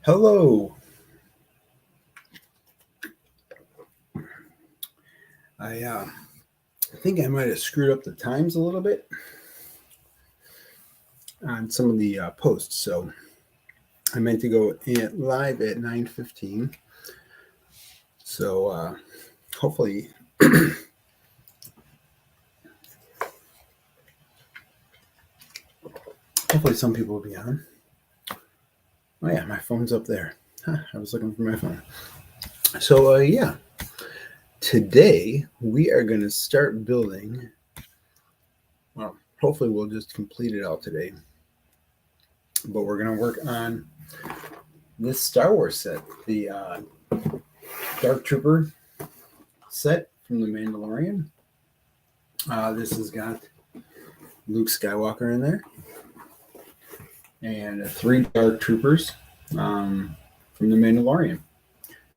Hello. I think I might have screwed up the times a little bit on some of the posts. So I meant to go live at 9:15. So hopefully some people will be on. Oh yeah, my phone's up there. I was looking for my phone. So yeah, today we are going to start building. Well, hopefully we'll just complete it all today. But we're going to work on this Star Wars set, the Dark Trooper set from the Mandalorian. This has got Luke Skywalker in there and 3 Dark Troopers from the Mandalorian.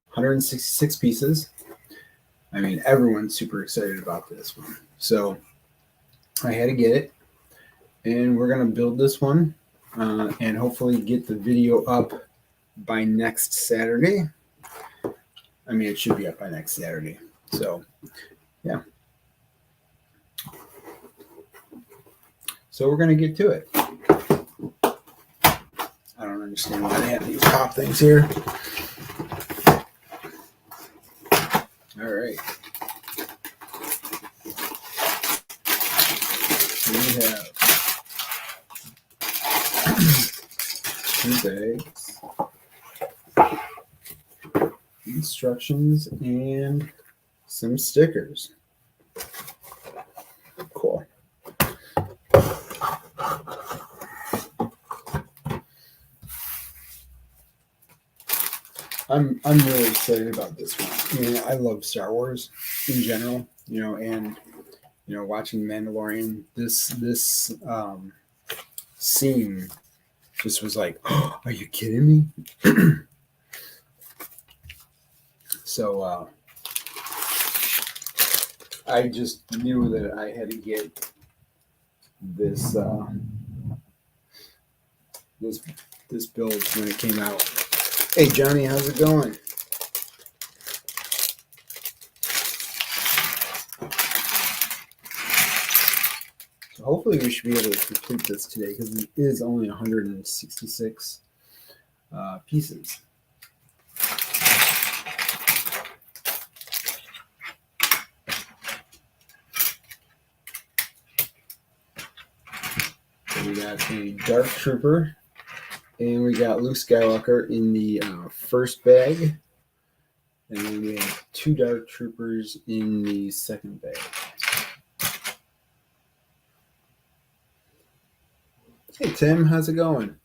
166 pieces. I mean, everyone's super excited about this one. So I had to get it, and we're going to build this one and hopefully get the video up by next Saturday. I mean, it should be up by next Saturday. So, yeah. So we're going to get to it. I don't understand why they have these pop things here. All right. We have 2 bags, instructions, and some stickers. Cool. I'm really excited about this one. I mean, I love Star Wars in general, and watching Mandalorian. This scene just was like, oh, are you kidding me? So I just knew that I had to get this this build when it came out. Hey Johnny, how's it going? So hopefully we should be able to complete this today because it is only 166 pieces. So we got the Dark Trooper. And we got Luke Skywalker in the first bag. And then we have 2 Dark Troopers in the second bag. Hey, Tim, how's it going?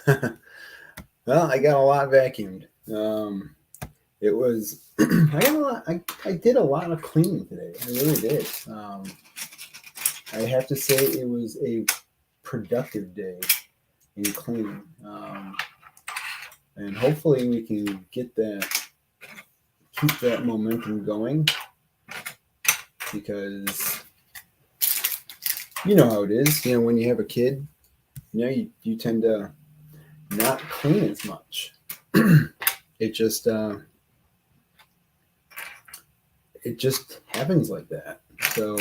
Well, I got a lot vacuumed. It was, I did a lot of cleaning today. I really did. I have to say it was a productive day in cleaning. And hopefully we can keep that momentum going, because you know how it is. When you have a kid, you tend to not clean as much. It just happens like that. So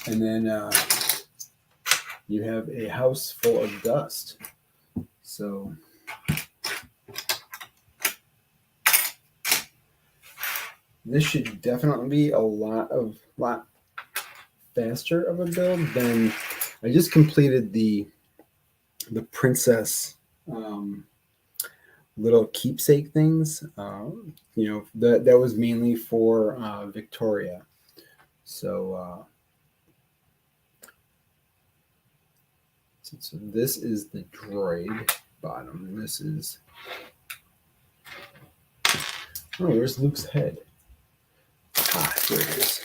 and then you have a house full of dust. So this should definitely be a lot faster of a build than I just completed the princess little keepsake things. That was mainly for Victoria. So so this is the droid bottom. This is, where's Luke's head? Here it is.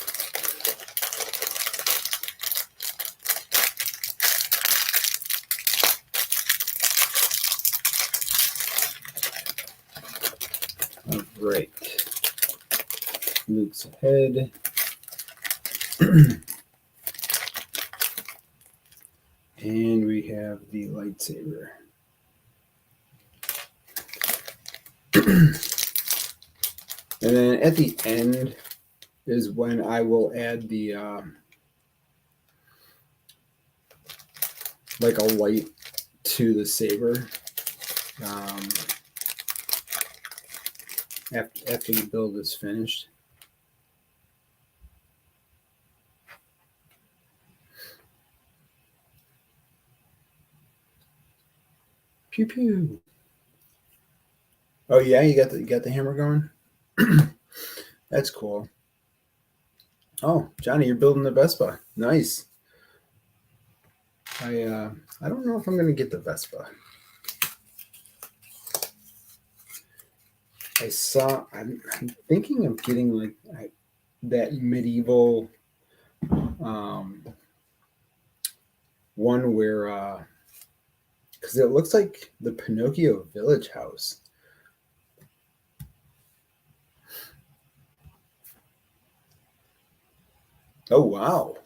All right. Luke's head. And we have the lightsaber. And then at the end is when I will add the like a light to the saber after the build is finished. Pew pew. Oh yeah, you got the hammer going. That's cool. Oh, Johnny, you're building the Vespa. Nice. I don't know if I'm gonna get the Vespa. I'm thinking of getting like that medieval one where because it looks like the Pinocchio village house. Oh wow,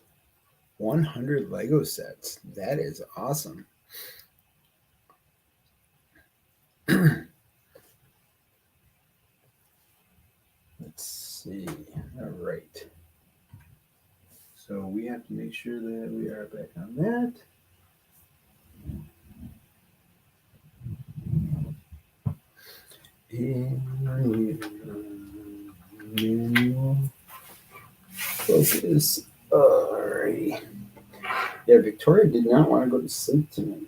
100 Lego sets. That is awesome. Let's see. All right. So we have to make sure that we are back on that. And manual focus. Alrighty. Yeah, Victoria did not want to go to sleep tonight.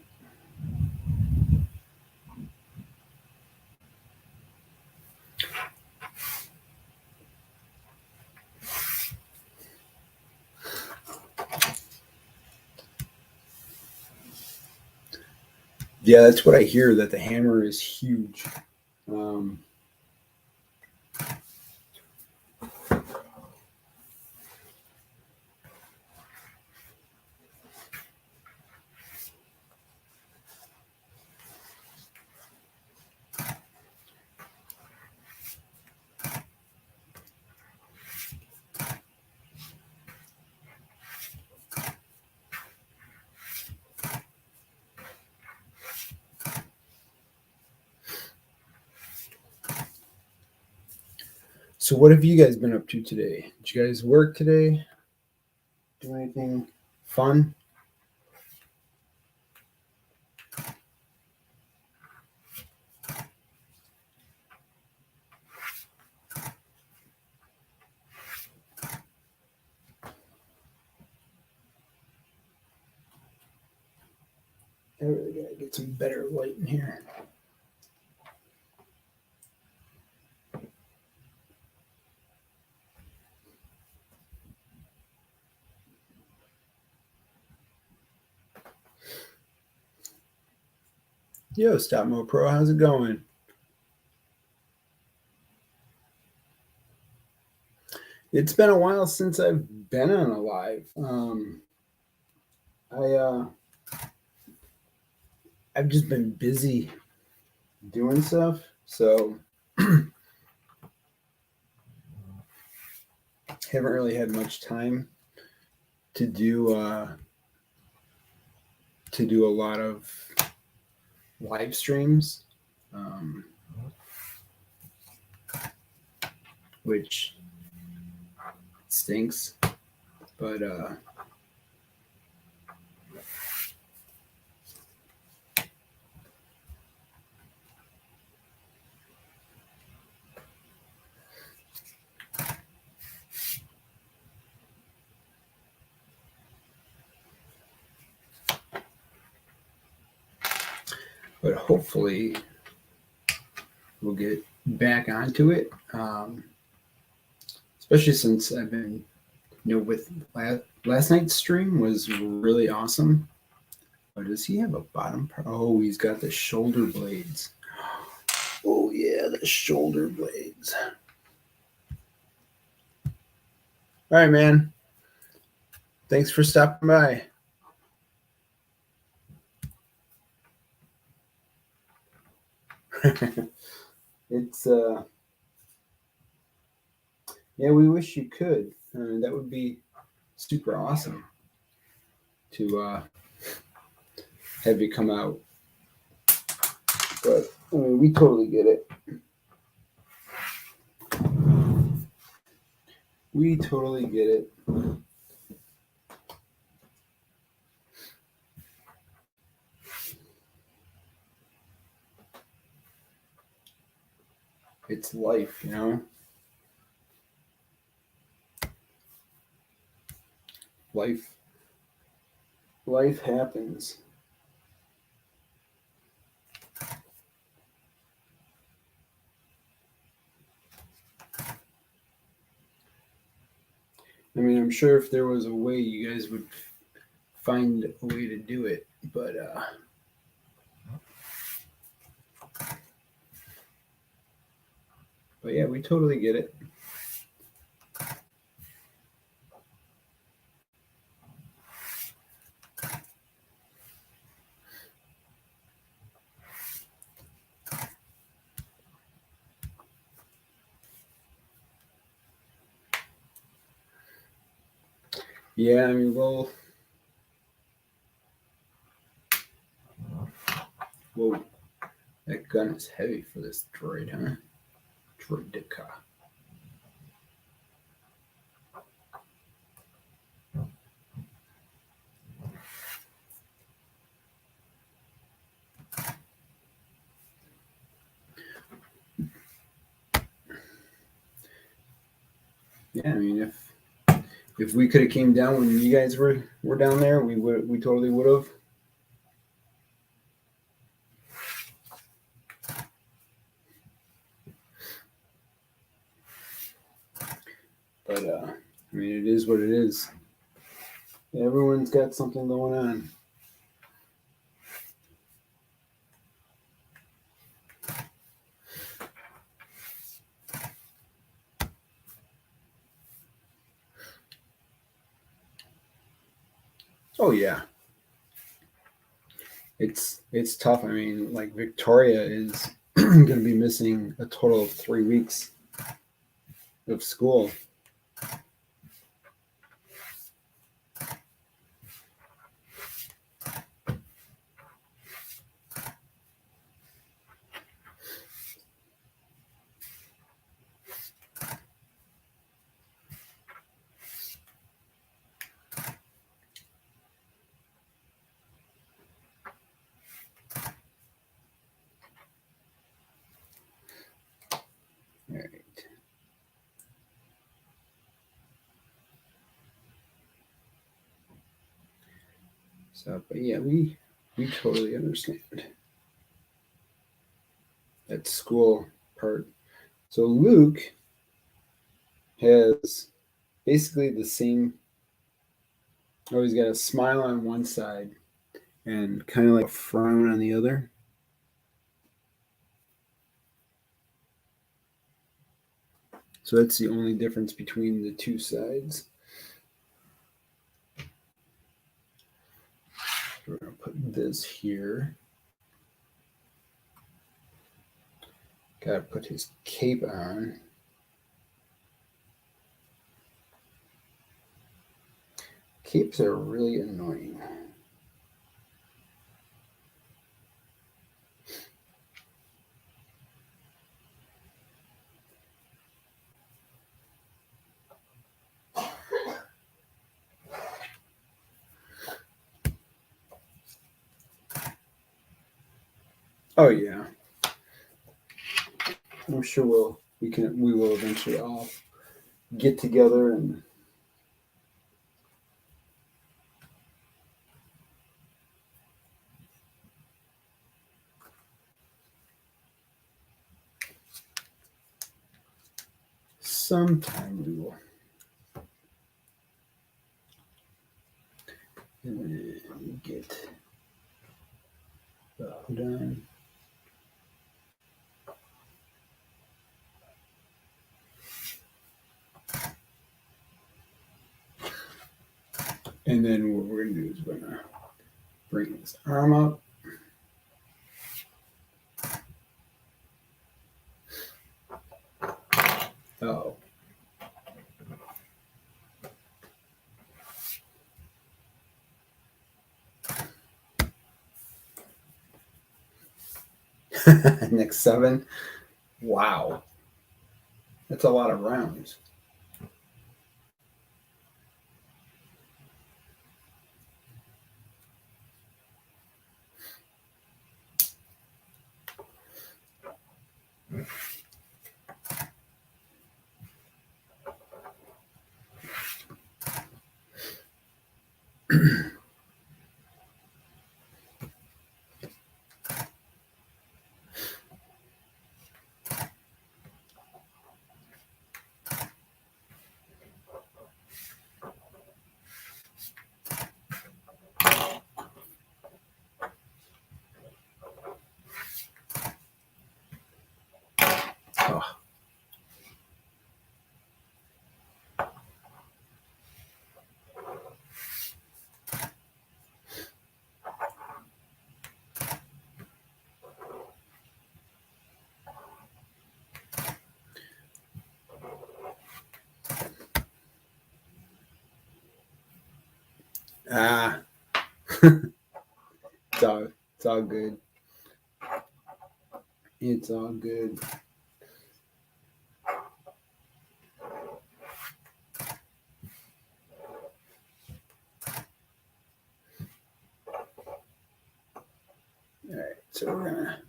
Yeah, that's what I hear, that the hammer is huge. So what have you guys been up to today? Did you guys work today? Do anything fun? I really gotta get some better light in here. Yo, Stop Mo Pro, how's it going? It's been a while since I've been on a live. I've just been busy doing stuff, so haven't really had much time to do a lot of live streams, which stinks, but hopefully we'll get back onto it, especially since I've been, with last night's stream was really awesome. Oh, does he have a bottom part? Oh, he's got the shoulder blades. Oh yeah, the shoulder blades. All right, man. Thanks for stopping by. It's Yeah, we wish you could. That would be super awesome to have you come out. But we totally get it. We totally get it. It's life, you know? Life happens. I mean, I'm sure if there was a way, you guys would find a way to do it, but yeah, we totally get it. Yeah, I mean, well, whoa, that gun is heavy for this droid, huh? Droidica. Yeah, I mean, if we could have came down when you guys were down there, we totally would have. But I mean, it is what it is. Everyone's got something going on. Oh yeah, it's tough. I mean, like Victoria is going to be missing a total of 3 weeks of school. All right. So, but yeah, we totally understand that school part. So Luke has basically the same. Oh, he's got a smile on one side and kind of like a frown on the other. So that's the only difference between the two sides. We're going to put this here. Got to put his cape on. Capes are really annoying. Oh yeah, I'm sure we will eventually all get together and sometime we will. And then get the hood on. And then what we're going to do is we're going to bring his arm up. Oh. Next 7. Wow. That's a lot of rounds. Oh. Ah. It's all good. It's all good. All right, so we're gonna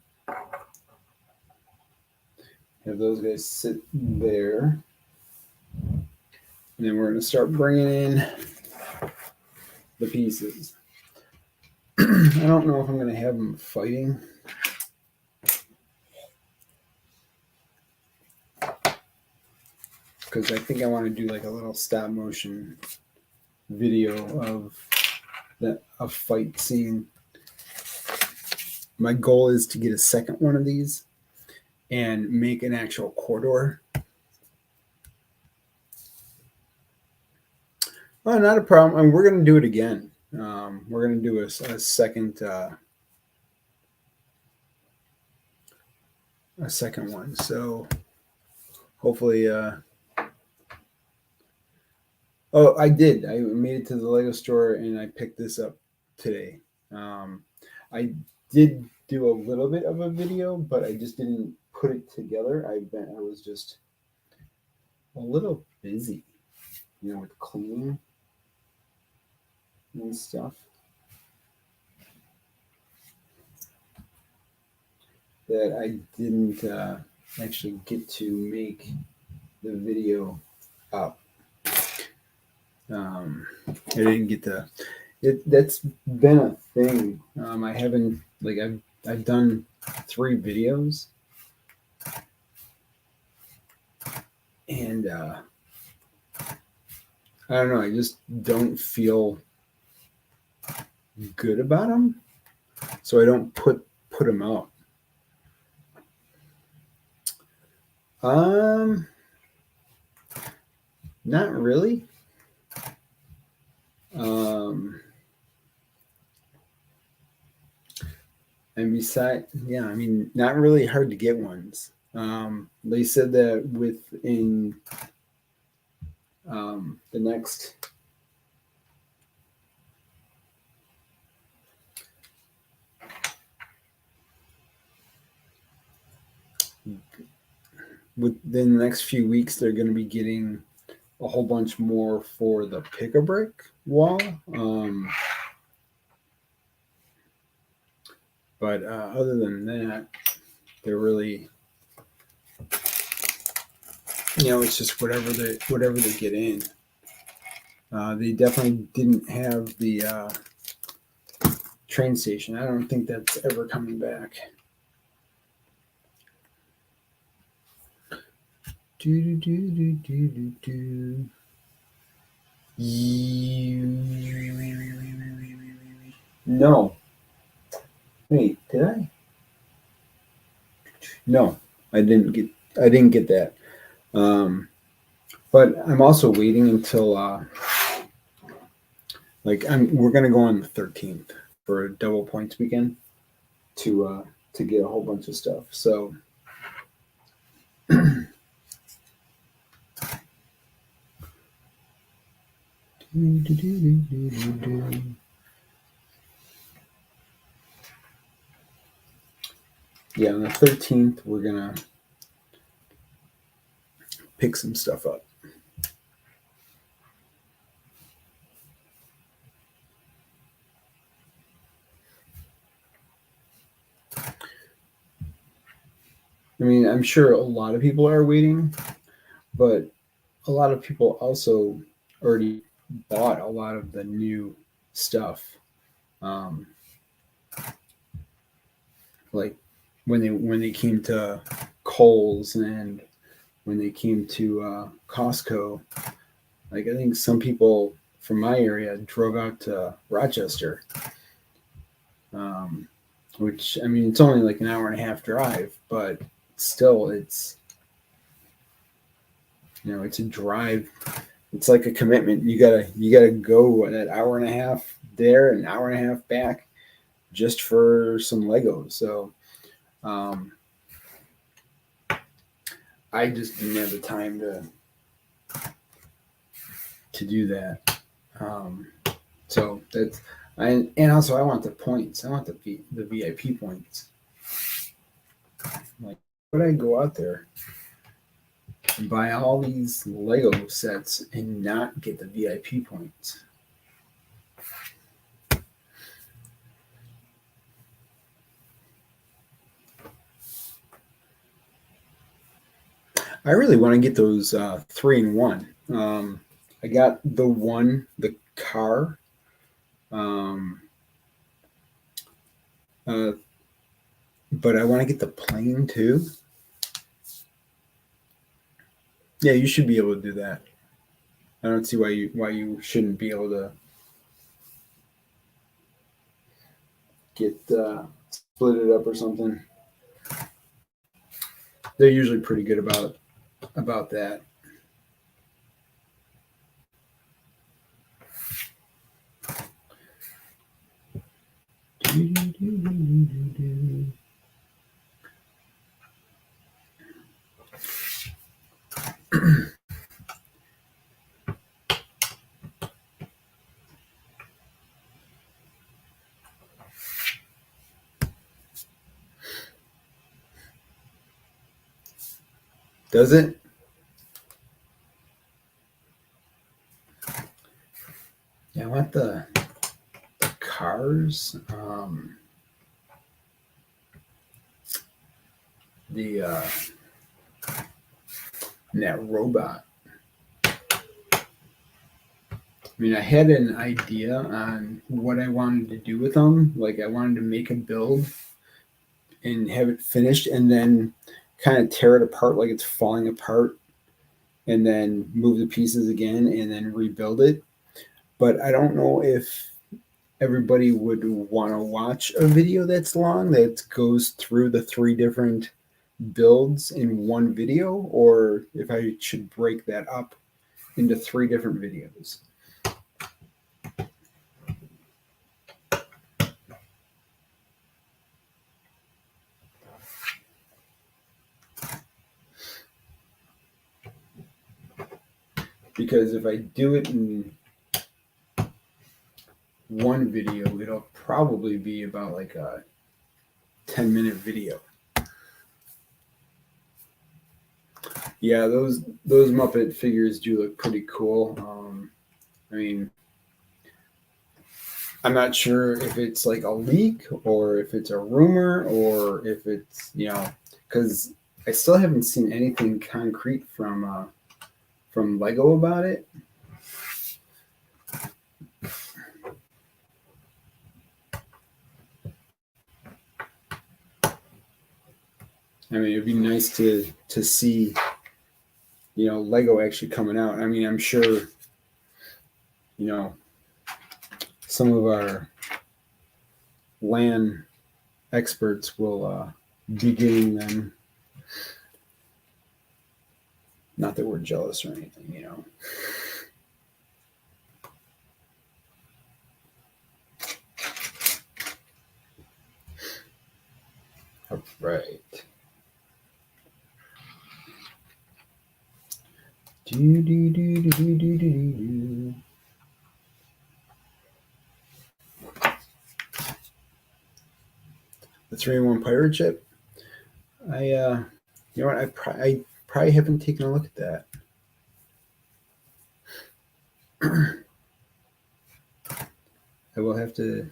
have those guys sit there, and then we're gonna start bringing in the pieces. I don't know if I'm gonna have them fighting. Because I think I want to do like a little stop motion video of a fight scene. My goal is to get a second one of these and make an actual corridor. Oh, not a problem. And we're going to do it again. We're going to do a second one. So hopefully. Oh, I did. I made it to the Lego store and I picked this up today. I did do a little bit of a video, but I just didn't put it together. I was just a little busy, with cleaning and stuff. That I didn't actually get to make the video up. I didn't get to. That's been a thing. I haven't I've done 3 videos, and I don't know. I just don't feel good about them, so I don't put them out. Not really. And besides, yeah, I mean, not really hard to get ones. They said that within the next few weeks, they're going to be getting a whole bunch more for the pick-a-brick wall. But other than that, they're really, it's just whatever they get in. They definitely didn't have the train station. I don't think that's ever coming back. No. Wait, did I? No, I didn't get that. But I'm also waiting until we're gonna go on the 13th for a double points weekend to get a whole bunch of stuff. So yeah, on the 13th, we're going to pick some stuff up. I mean, I'm sure a lot of people are waiting, but a lot of people also already bought a lot of the new stuff. Like when they came to Kohl's and when they came to Costco, like I think some people from my area drove out to Rochester, which I mean it's only like an hour and a half drive, but still it's it's a drive. It's like a commitment. You gotta go that hour and a half there, an hour and a half back, just for some Legos. So I just didn't have the time to do that. So that's and also I want the points. I want the VIP points. Like, would I go out there and buy all these Lego sets and not get the VIP points? I really want to get those 3-in-1. I got the car, um, uh, but I want to get the plane too. Yeah, you should be able to do that. I don't see why you shouldn't be able to get split it up or something. They're usually pretty good about that. Does it? Yeah, I want the cars. The that robot. I mean, I had an idea on what I wanted to do with them. Like, I wanted to make a build and have it finished, and then kind of tear it apart like it's falling apart, and then move the pieces again, and then rebuild it. But I don't know if everybody would want to watch a video that's long that goes through the 3 different builds in one video, or if I should break that up into 3 different videos. Because if I do it in one video, it'll probably be about like a 10-minute video. Yeah, those Muppet figures do look pretty cool. I mean, I'm not sure if it's like a leak or if it's a rumor or if it's because I still haven't seen anything concrete from Lego about it. I mean, it'd be nice to see Lego actually coming out. I mean, I'm sure some of our LAN experts will be getting them. Not that we're jealous or anything, All right. The 3-in-1 pirate ship. You know what? I probably haven't taken a look at that. I will have to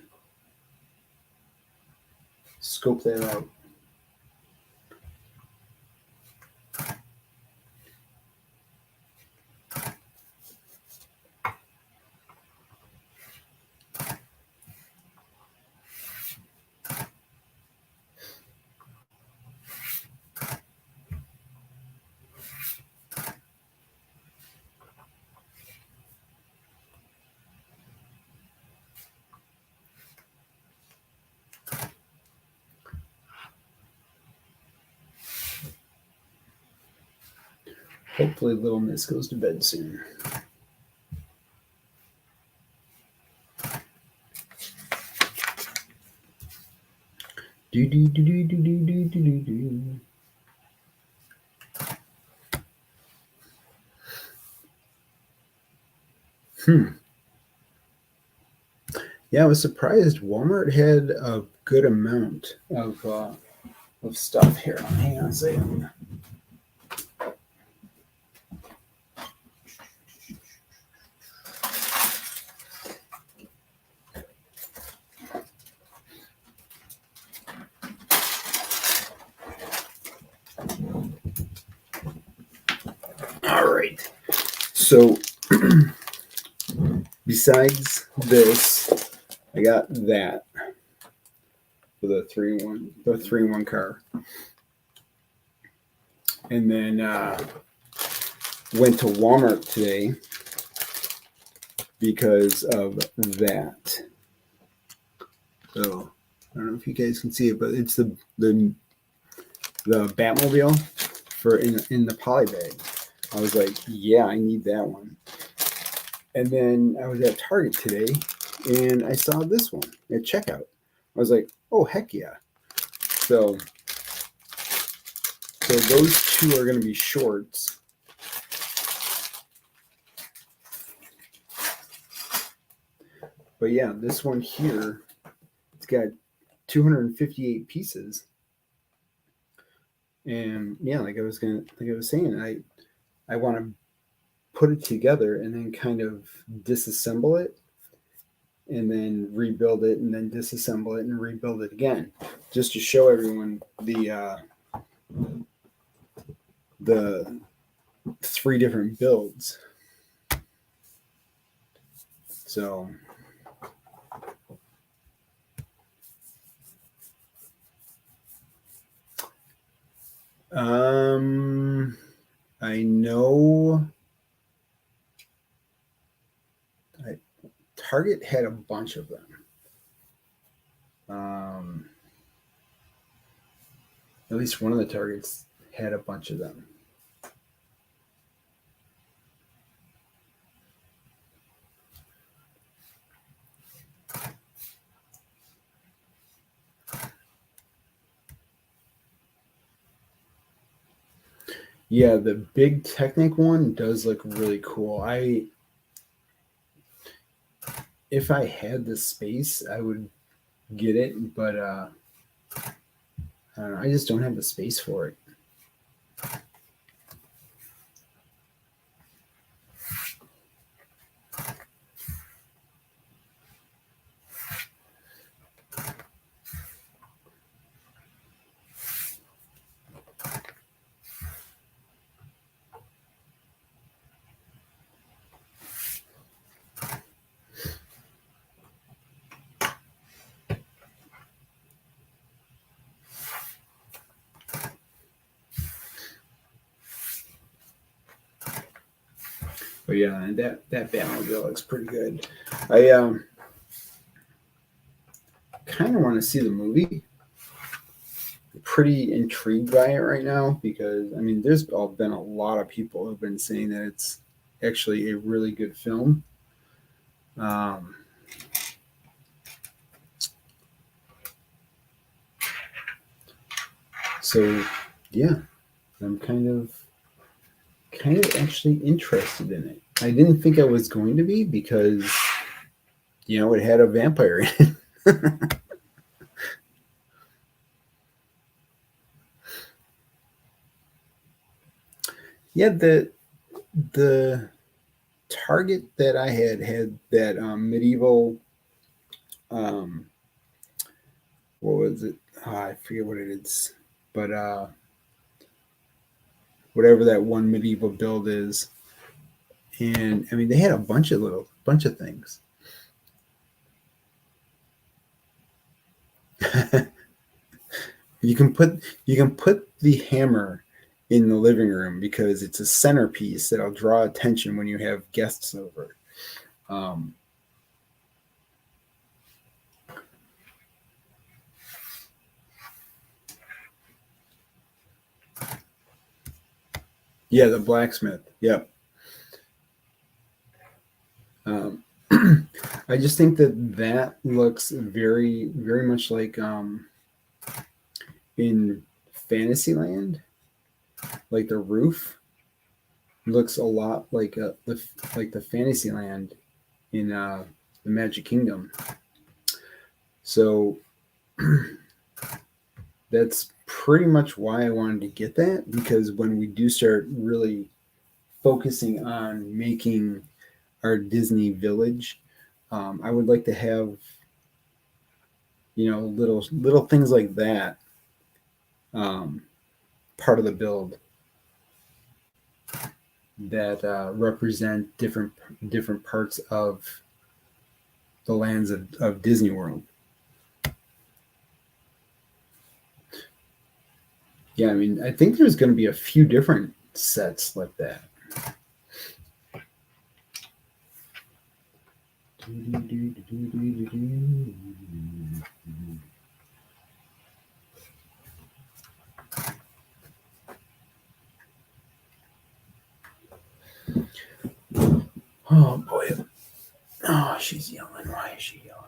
scope that out. Hopefully Little Miss goes to bed soon. Do do do do do do do do do. Yeah, I was surprised. Walmart had a good amount of stuff here. Hang on a second. All right. So besides this, I got that for the 3-in-1 car. And then went to Walmart today because of that. So I don't know if you guys can see it, but it's the Batmobile for in the poly bag. I was like, yeah, I need that one. And then I was at Target today and I saw this one at checkout. I was like, oh, heck yeah. So those two are going to be shorts. But yeah, this one here, it's got 258 pieces. And yeah, like I was saying, I want to put it together and then kind of disassemble it and then rebuild it and then disassemble it and rebuild it again, just to show everyone the 3 different builds. So I know Target had a bunch of them. At least one of the Targets had a bunch of them. Yeah, the big Technic one does look really cool. If I had the space, I would get it, but I don't know, I just don't have the space for it. But yeah, and that Batmobile looks pretty good. I kind of want to see the movie. I'm pretty intrigued by it right now because I mean, there's been a lot of people who've been saying that it's actually a really good film. So yeah, I'm kind of actually interested in it. I didn't think I was going to be because, you know, it had a vampire in it. Yeah, the target that I had that medieval, um, what was it? I forget what it is, but whatever that one medieval build is. And I mean, they had a bunch of things. You can put the hammer in the living room because it's a centerpiece that'll draw attention when you have guests over. Um, yeah, the blacksmith. Yep. Um, I just think that looks very, very much like in Fantasyland, like the roof looks a lot like the Fantasyland in the Magic Kingdom. So that's pretty much why I wanted to get that, because when we do start really focusing on making our Disney village, I would like to have little things like that, um, part of the build that represent different parts of the lands of Disney World. Yeah, I mean, I think there's going to be a few different sets like that. Oh boy. Oh, she's yelling. Why is she yelling?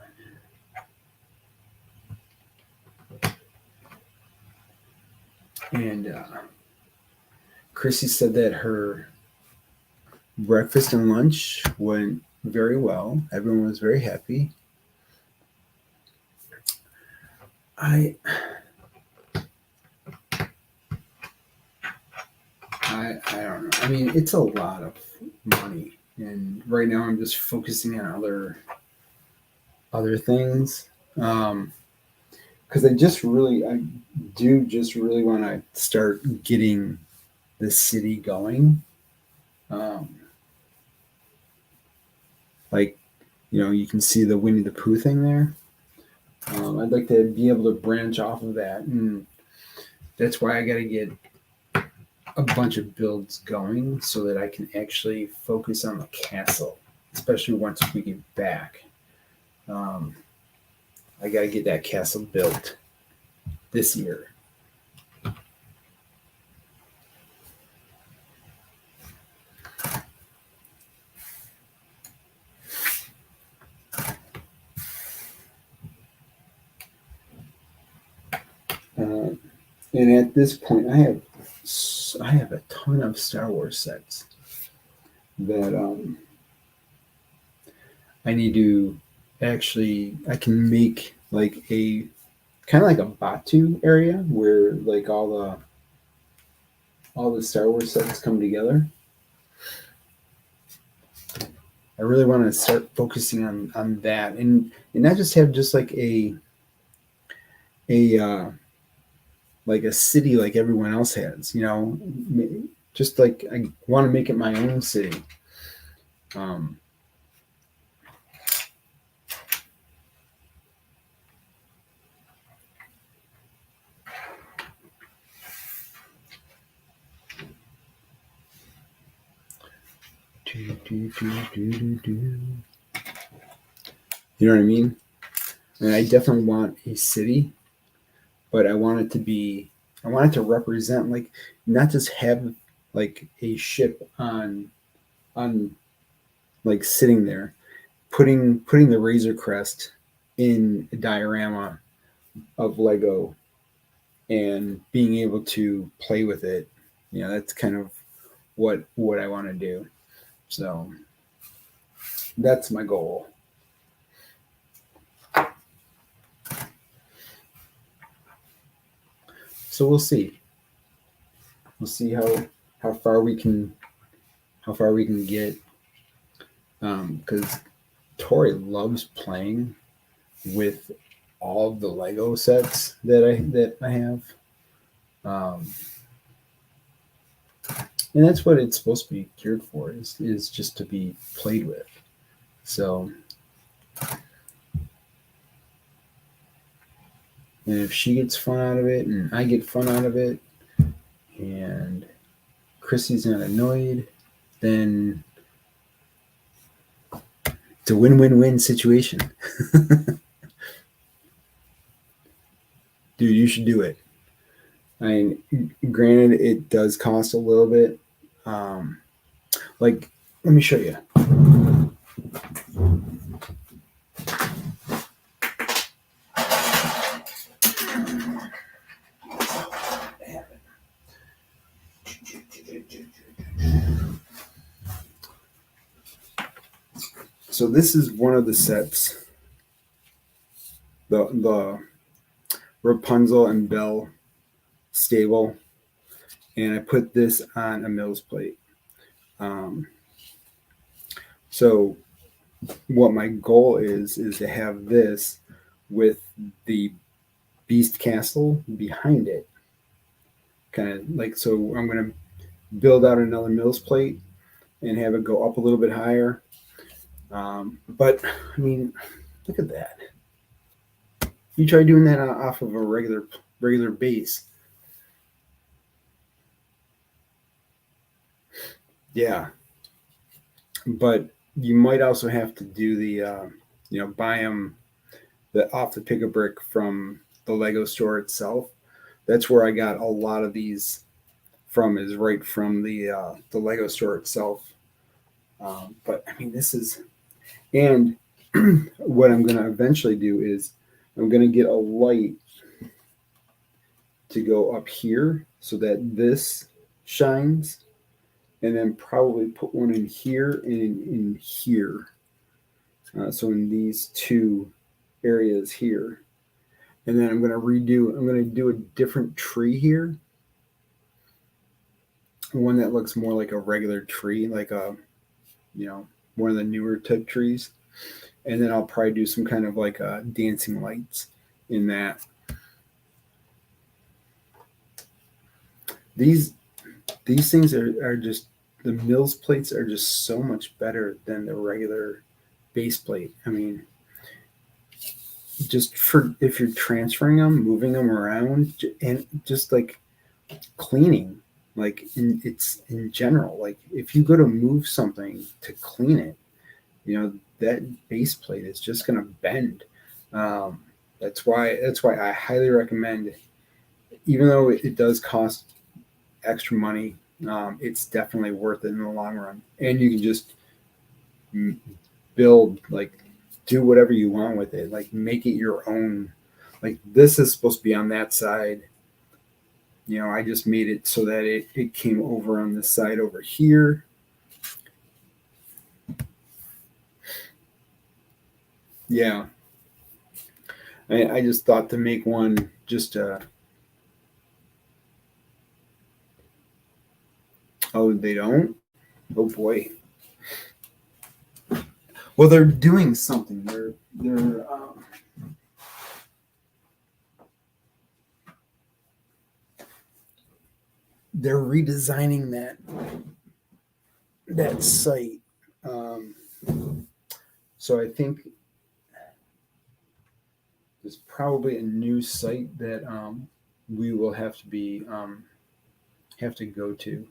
And Chrissy said that her breakfast and lunch went very well. Everyone was very happy. I I don't know. I mean, it's a lot of money, and right now I'm just focusing on other things. Because I do just really want to start getting the city going. Um, like, you can see the Winnie the Pooh thing there. I'd like to be able to branch off of that, and that's why I got to get a bunch of builds going so that I can actually focus on the castle, especially once we get back. Um, I got to get that castle built this year. And at this point, I have a ton of Star Wars sets that I need to actually. I can make like a kind of like a Batu area where like all the Star Wars sets come together. I really want to start focusing on that, and not just have just a like a city like everyone else has. Just like I want to make it my own city. Um, you know what I mean? And I definitely want a city, but I want it to be. I want it to represent like not just have like a ship on like sitting there, putting the Razor Crest in a diorama of Lego and being able to play with it. That's kind of what I want to do. So that's my goal. So we'll see. We'll see how far we can get, because Tori loves playing with all the Lego sets that I have, and that's what it's supposed to be geared for, is just to be played with. So, and if she gets fun out of it, and I get fun out of it, and Chrissy's not annoyed, then it's a win-win-win situation. Dude, you should do it. I mean, granted, it does cost a little bit. Like, let me show you. So this is one of the sets, the Rapunzel and Belle stable, and I put this on a Mills plate. So what my goal is to have this with the Beast Castle behind it, kind of like, so I'm going to build out another Mills plate and have it go up a little bit higher. But I mean, look at that. You try doing that off of a regular base. Yeah. But you might also have to do the, buy them off the Pick-a-Brick from the Lego store itself. That's where I got a lot of these from, is right from the Lego store itself. But I mean, this is, and what I'm going to eventually do is I'm going to get a light to go up here so that this shines, and then probably put one in here and in here. So in these two areas here. And then I'm going to do a different tree here. One that looks more like a regular tree, like a, one of the newer type trees. And then I'll probably do some kind of like dancing lights in that. These things are just, the Mills plates are just so much better than the regular base plate. I mean, just for if you're transferring them, moving them around, and just like cleaning, like it's in general, like if you go to move something to clean it, that base plate is just going to bend. That's why I highly recommend, even though it does cost extra money, it's definitely worth it in the long run. And you can just build, like, do whatever you want with it, like make it your own. Like, this is supposed to be on that side. I just made it so that it came over on this side over here. Yeah. I just thought to make one just oh, they don't? Oh boy. Well, they're doing something. They're redesigning that site. So I think there's probably a new site that we will have to go to.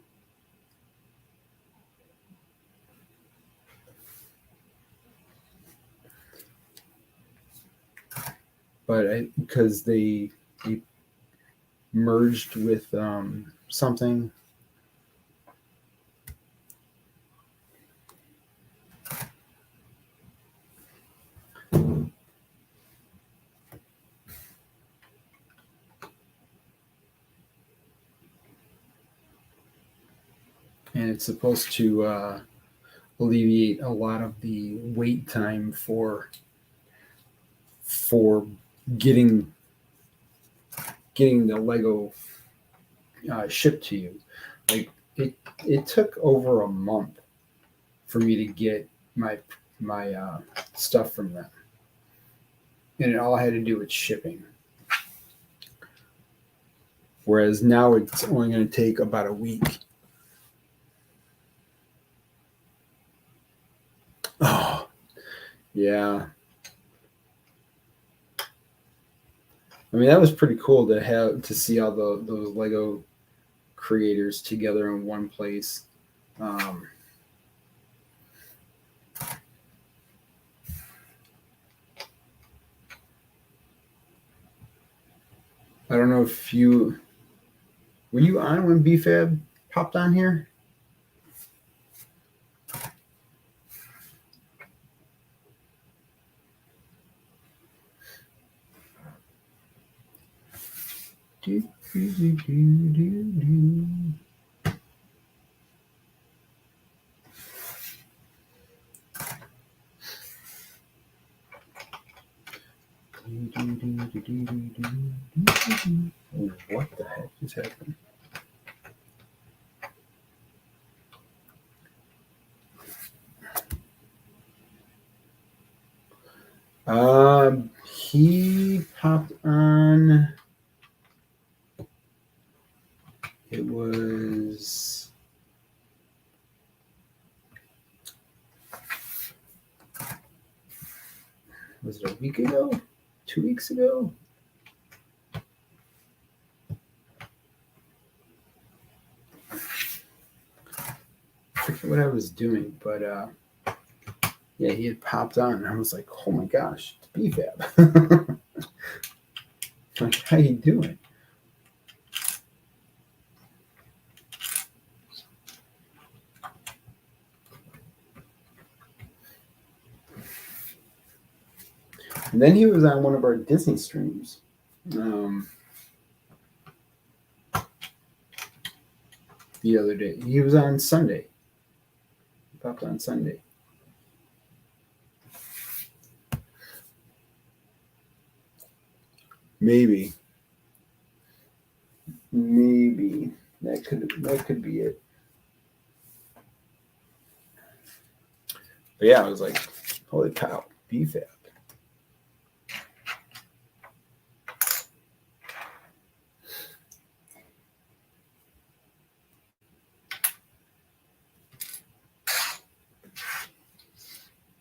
But because they merged with something. And it's supposed to alleviate a lot of the wait time for getting the Lego shipped to you. Like, it took over a month for me to get my stuff from them, and it all had to do with shipping. Whereas now it's only going to take about a week. Oh, yeah. I mean, that was pretty cool to see all those Lego creators together in one place. I don't know if were you on when BFAB popped on here? What the heck is happening? He popped on. It was it a week ago? 2 weeks ago? I forget what I was doing, but yeah, he had popped on, and I was like, "Oh my gosh, it's BFAB!" Like, how you doing? And then he was on one of our Disney streams. The other day. He was on Sunday. He popped on Sunday. Maybe that could be it. But yeah, I was like, holy cow, BFAB.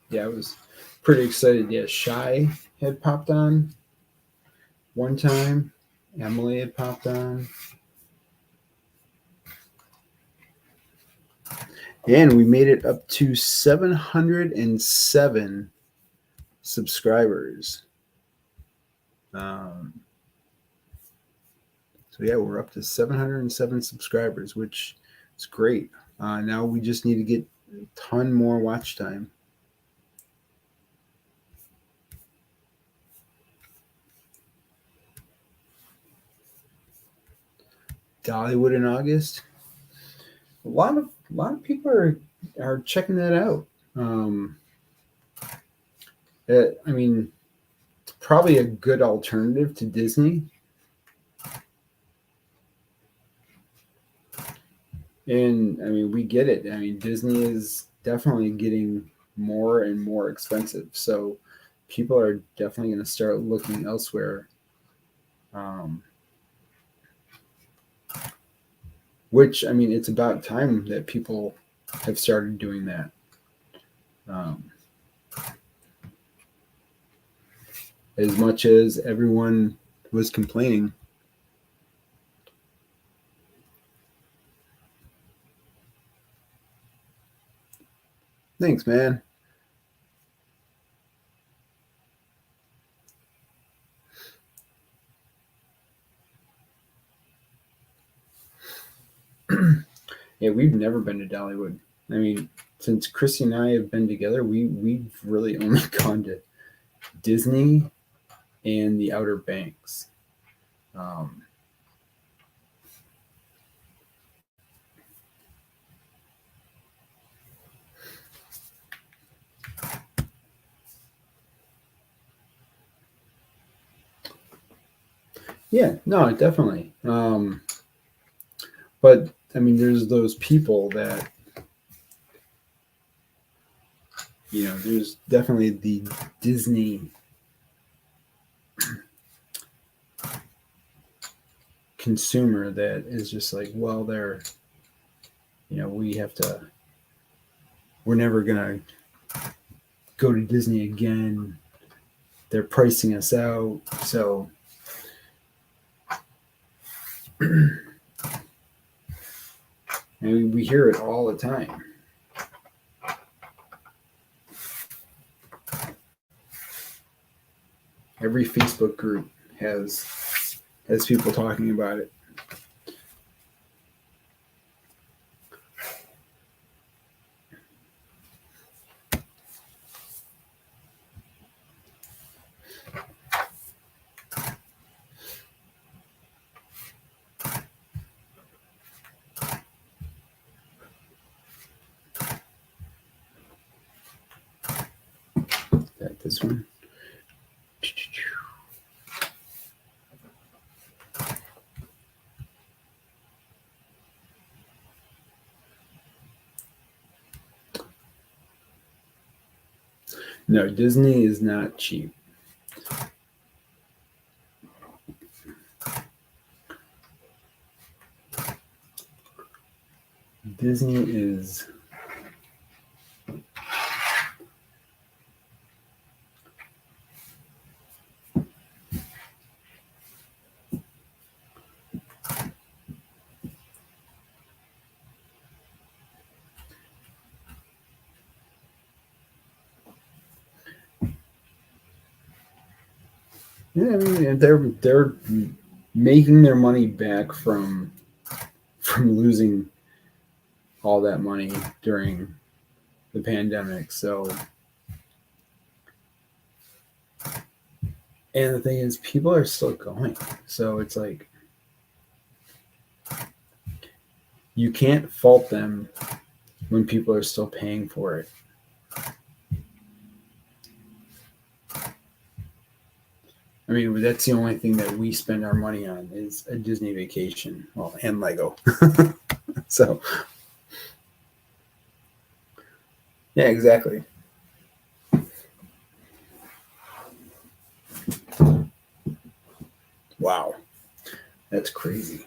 Yeah, I was pretty excited. Yeah, Shy had popped on one time. Emily had popped on. And we made it up to 707 subscribers. So yeah, we're up to 707 subscribers, which is great. Now we just need to get a ton more watch time. Dollywood in August. A lot of people are checking that out. I mean, it's probably a good alternative to Disney. And I mean, we get it. I mean, Disney is definitely getting more and more expensive. So people are definitely going to start looking elsewhere. Which, I mean, it's about time that people have started doing that. As much as everyone was complaining. Thanks, man. Yeah, we've never been to Dollywood. I mean, since Chrissy and I have been together, we've really only gone to Disney and the Outer Banks. Yeah, no, definitely. But I mean, there's those people that, there's definitely the Disney consumer that is just like, well, we're never going to go to Disney again. They're pricing us out. So, and we hear it all the time. Every Facebook group has people talking about it. Got this one. No, Disney is not cheap. Disney is I mean, they're making their money back from losing all that money during the pandemic. So, and the thing is, people are still going. So it's like, you can't fault them when people are still paying for it. I mean, that's the only thing that we spend our money on is a Disney vacation. Well, and Lego. So, yeah, exactly. Wow. That's crazy.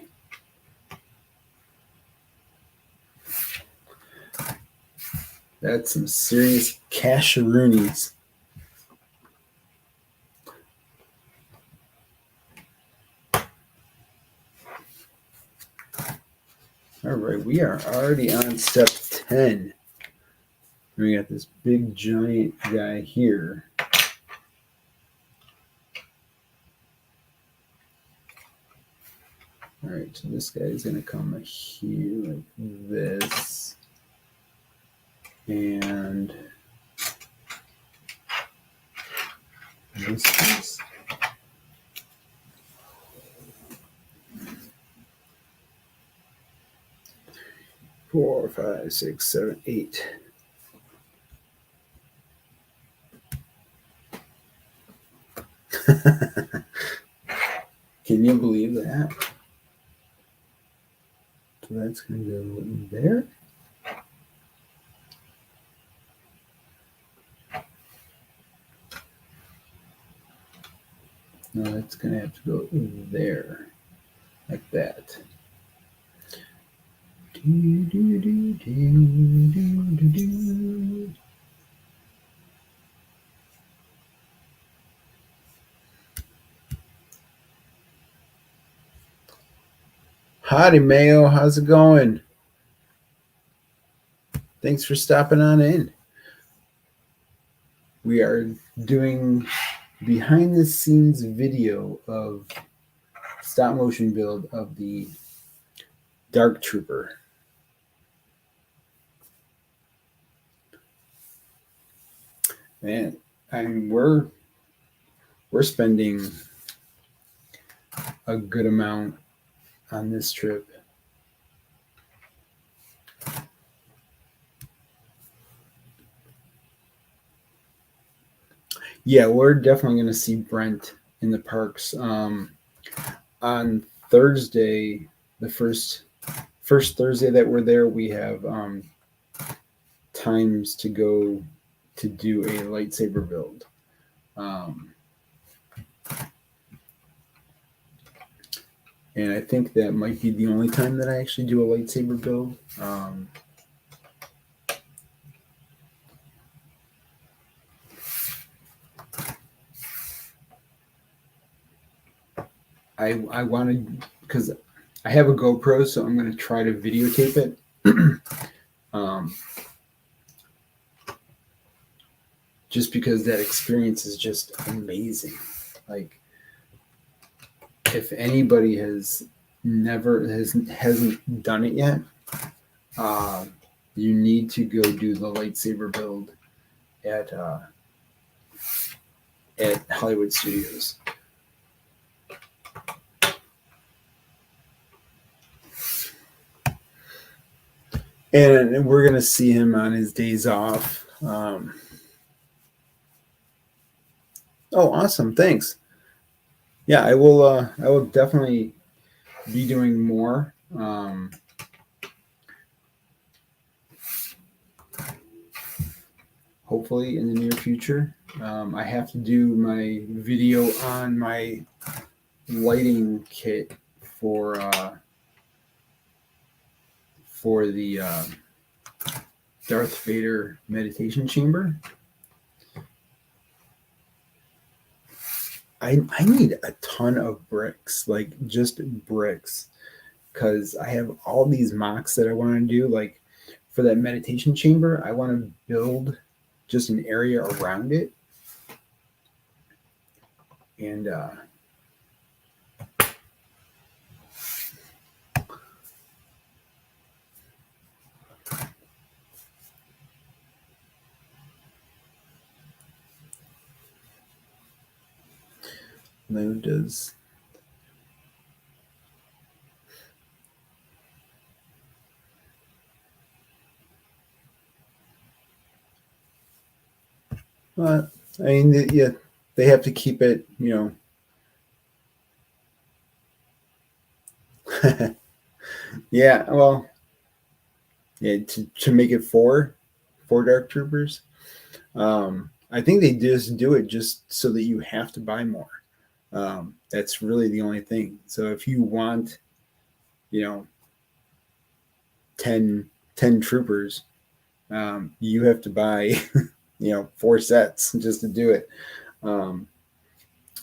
That's some serious casheroonies. All right, we are already on step 10. We got this big giant guy here. All right, so this guy is going to come here like this. And this is 4, 5, 6, 7, 8. Can you believe that? So that's going to go there. No, that's going to have to go there, like that. Howdy, Mayo. How's it going? Thanks for stopping on in. We are doing behind the scenes video of stop motion build of the Dark Trooper. Man, we're spending a good amount on this trip. Yeah, we're definitely going to see Brent in the parks on Thursday. The first first Thursday that we're there, we have times to go to do a lightsaber build. And I think that might be the only time that I actually do a lightsaber build. I wanted, because I have a GoPro, so I'm going to try to videotape it. Just because that experience is just amazing. Like, if anybody hasn't done it yet, you need to go do the lightsaber build at Hollywood Studios. And we're gonna see him on his days off. Oh, awesome! Thanks. Yeah, I will. I will definitely be doing more. Hopefully in the near future. I have to do my video on my lighting kit for the Darth Vader meditation chamber. I need a ton of bricks, like just bricks, because I have all these mocks that I want to do. Like for that meditation chamber, I want to build just an area around it. And Lou does. I mean, yeah, they have to keep it, you know. Yeah, well, yeah, to make it four Dark Troopers. I think they just do it just so that you have to buy more. That's really the only thing. So if you want, you know, 10 troopers, you have to buy, 4 sets just to do it. I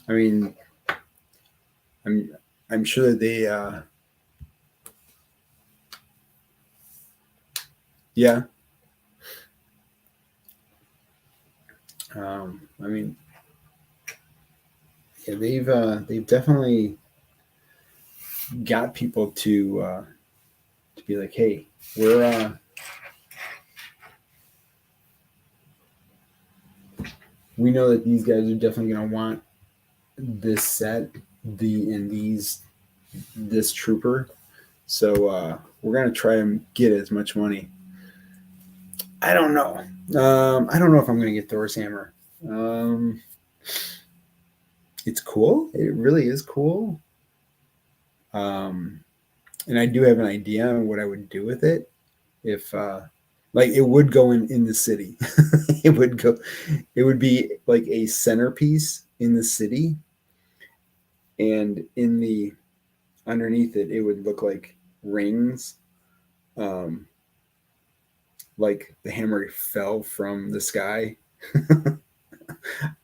mean, I'm sure that they, yeah. I mean, yeah, they've definitely got people to be like, hey, we know that these guys are definitely going to want this set, this trooper. So we're going to try and get as much money. I don't know. I don't know if I'm going to get Thor's hammer. It's cool. It really is cool. And I do have an idea on what I would do with it. If like it would go in the city. It would be like a centerpiece in the city. And in the underneath it would look like rings. Like the hammer fell from the sky.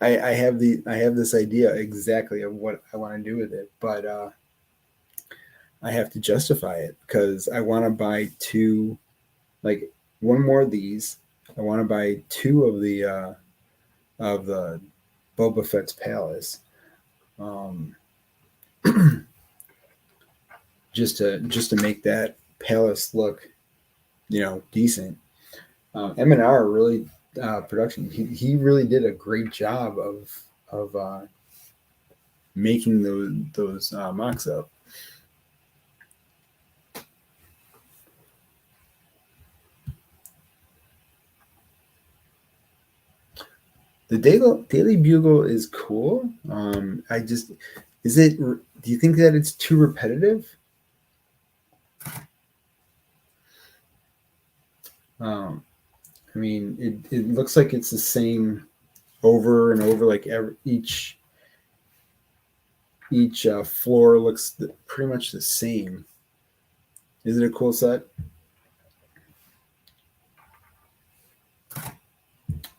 I have this idea exactly of what I want to do with it, but I have to justify it because I want to buy 2, like one more of these. I want to buy 2 of the Boba Fett's palace, just to make that palace look, decent. M&R really production. He really did a great job of making those mocks up. The Daily Bugle is cool. Do you think that it's too repetitive? I mean, it looks like it's the same over and over. Like each floor looks pretty much the same. Is it a cool set?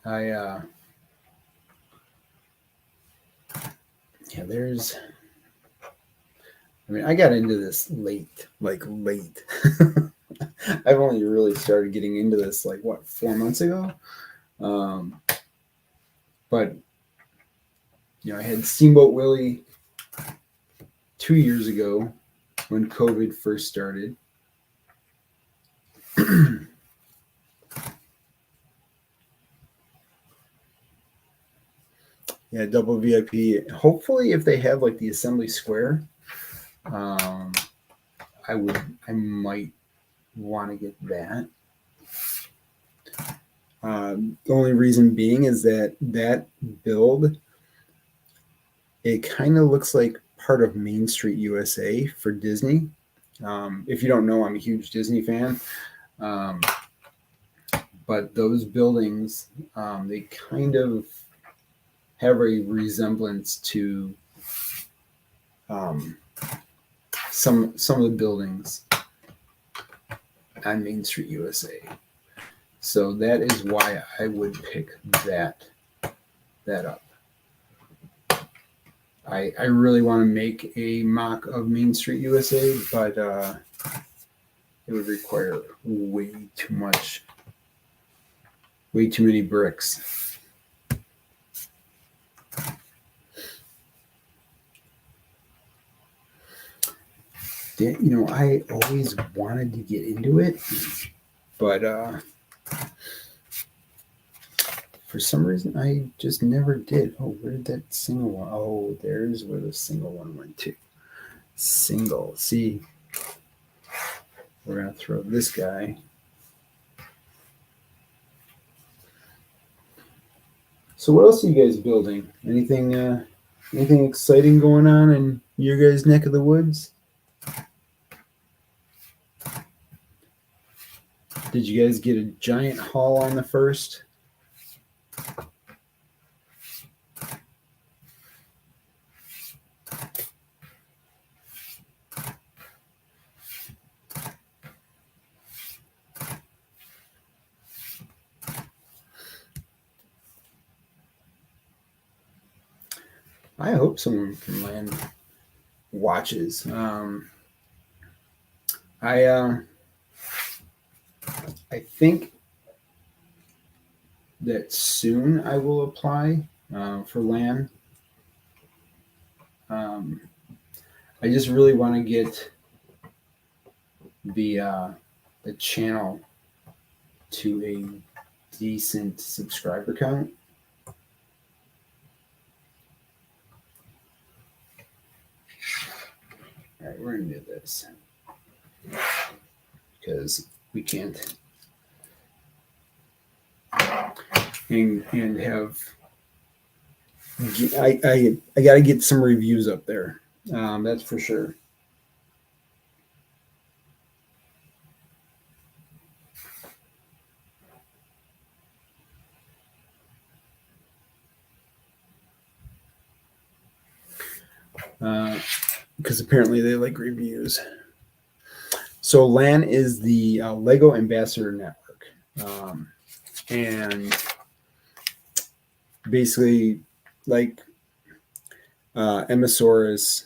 Yeah, there's. I mean, I got into this late, like late. I've only really started getting into this like 4 months ago. But I had Steamboat Willie 2 years ago when COVID first started. Yeah, double VIP. Hopefully, if they have like the assembly square, I might want to get that. The only reason being is that build, it kind of looks like part of Main Street USA for Disney. If you don't know, I'm a huge Disney fan. But those buildings, they kind of have a resemblance to some of the buildings on Main Street USA. So that is why I would pick that up. I really want to make a mock of Main Street USA, but it would require way too many bricks. I always wanted to get into it, but for some reason I just never did. Oh, where did that single one? Oh, there's where the single one went to. Single. See, we're gonna throw this guy. So what else are you guys building? Anything exciting going on in your guys' neck of the woods? Did you guys get a giant haul on the first? I hope someone from LAN watches. I think that soon I will apply for LAN. I just really want to get the channel to a decent subscriber count. All right, we're gonna do this because we can't and have. I got to get some reviews up there. That's for sure. Because apparently they like reviews. So LAN is the Lego Ambassador Network. And basically like Emmasaurus,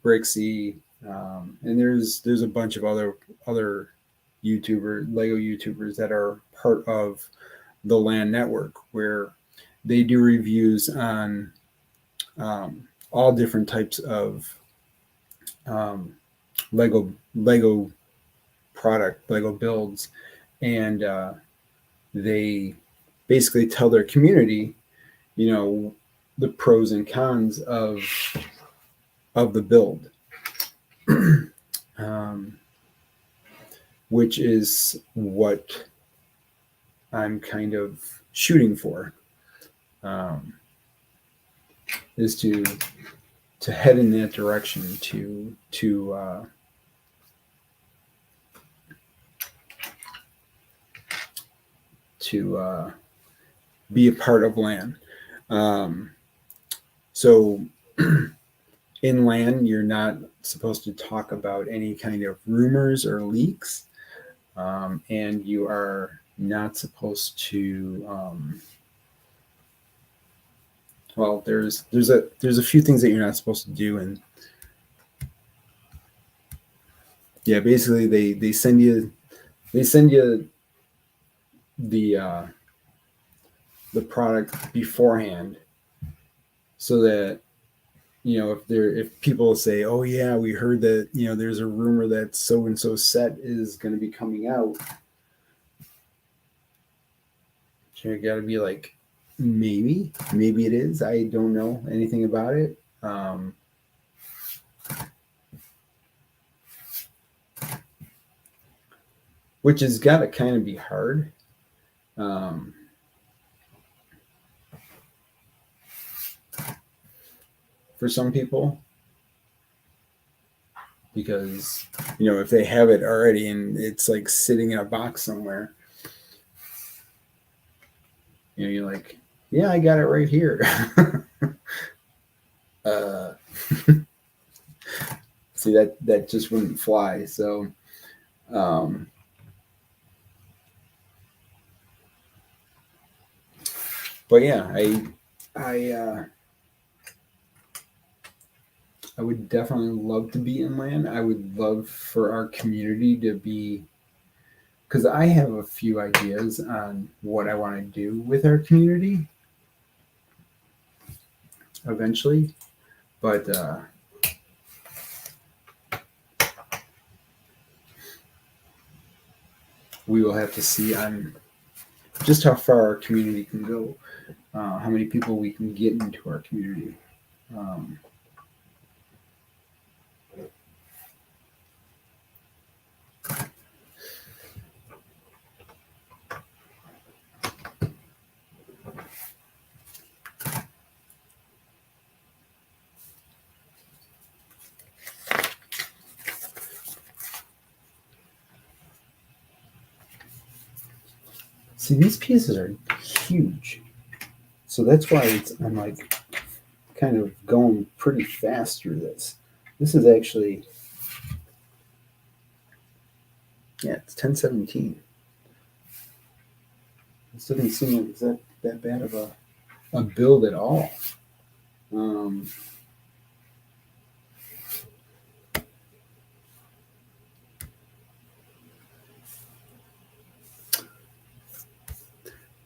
Brixie, and there's a bunch of other Lego YouTubers that are part of the LAN network where they do reviews on all different types of Lego product, Lego builds, and they basically tell their community, the pros and cons of the build, which is what I'm kind of shooting for, is to head in that direction, to to be a part of LAN. So in LAN, you're not supposed to talk about any kind of rumors or leaks, and you are not supposed to. Well, there's a few things that you're not supposed to do, and yeah, basically they send you the product beforehand, so that if people say, oh yeah, we heard that there's a rumor that so and so set is going to be coming out, you got to be like, maybe it is. I don't know anything about it. Which has got to kind of be hard. For some people, because if they have it already and it's like sitting in a box somewhere, you're like, yeah, I got it right here. See, that just wouldn't fly. So but yeah, I would definitely love to be in LAN. I would love for our community to be, because I have a few ideas on what I want to do with our community eventually, but we will have to see on just how far our community can go, how many people we can get into our community. See, these pieces are huge, so that's why I'm like kind of going pretty fast through this. This is actually, yeah, it's 1017. This doesn't seem like it's that bad of a build at all.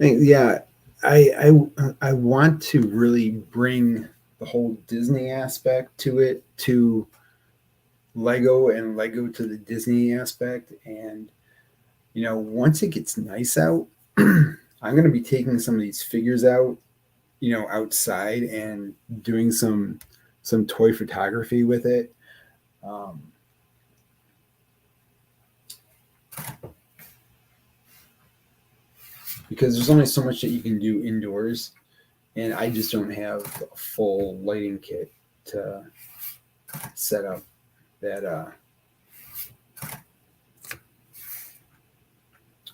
Yeah, I want to really bring the whole Disney aspect to it, to Lego, and Lego to the Disney aspect. And once it gets nice out, I'm going to be taking some of these figures out, outside and doing some toy photography with it. Because there's only so much that you can do indoors, and I just don't have a full lighting kit to set up that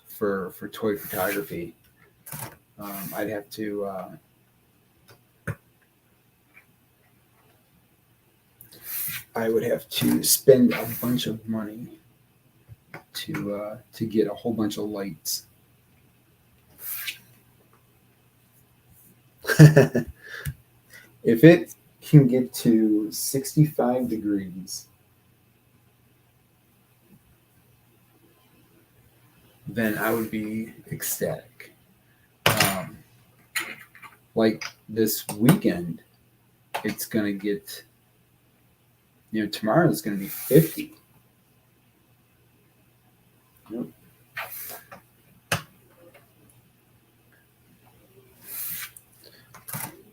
for toy photography. I'd have to I would have to spend a bunch of money to get a whole bunch of lights. If it can get to 65 degrees, then I would be ecstatic. Like this weekend, it's going to get, tomorrow is going to be 50. Yep.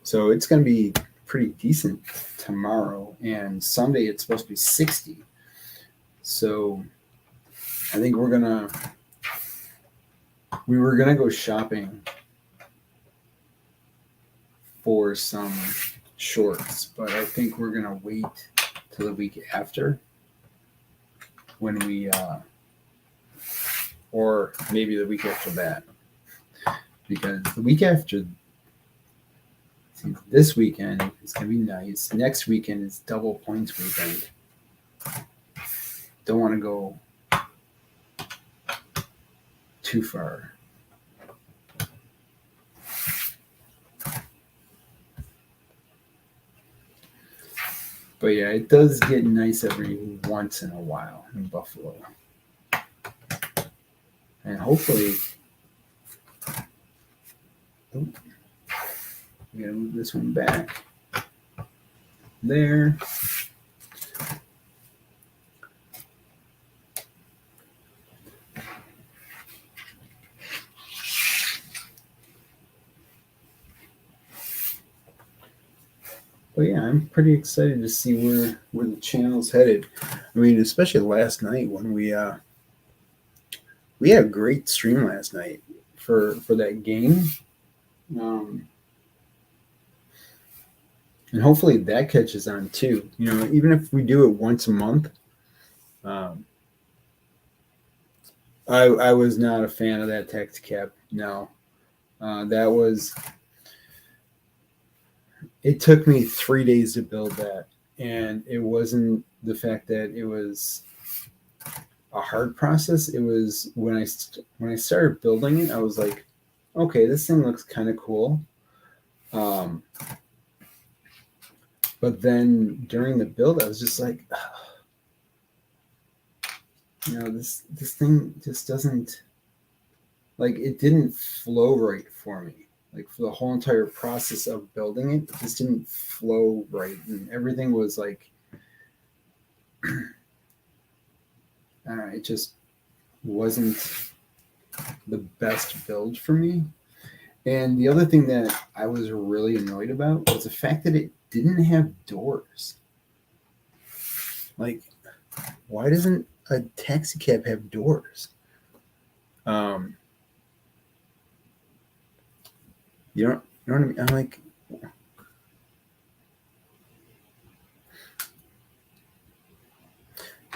So it's going to be pretty decent tomorrow, and Sunday it's supposed to be 60. So I think we were gonna go shopping for some shorts, but I think we're gonna wait till the week after, when we or maybe the week after that, because the week after, this weekend is going to be nice. Next weekend is double points weekend. Don't want to go too far. But yeah, it does get nice every once in a while in Buffalo. And hopefully, we gotta move this one back. There. But yeah, I'm pretty excited to see where the channel's headed. I mean, especially last night when we had a great stream last night for that game. And hopefully that catches on too. You know, even if we do it once a month. I was not a fan of that taxi cab. No, it took me 3 days to build that, and it wasn't the fact that it was a hard process. It was when I started building it, I was like, okay, this thing looks kind of cool. But then during the build, I was just like, you know, this thing just doesn't, like, it didn't flow right for me. Like, for the whole entire process of building it, it just didn't flow right. And everything was like, it just wasn't the best build for me. And the other thing that I was really annoyed about was the fact that it didn't have doors. Like, why doesn't a taxi cab have doors? You know what I mean? I'm like,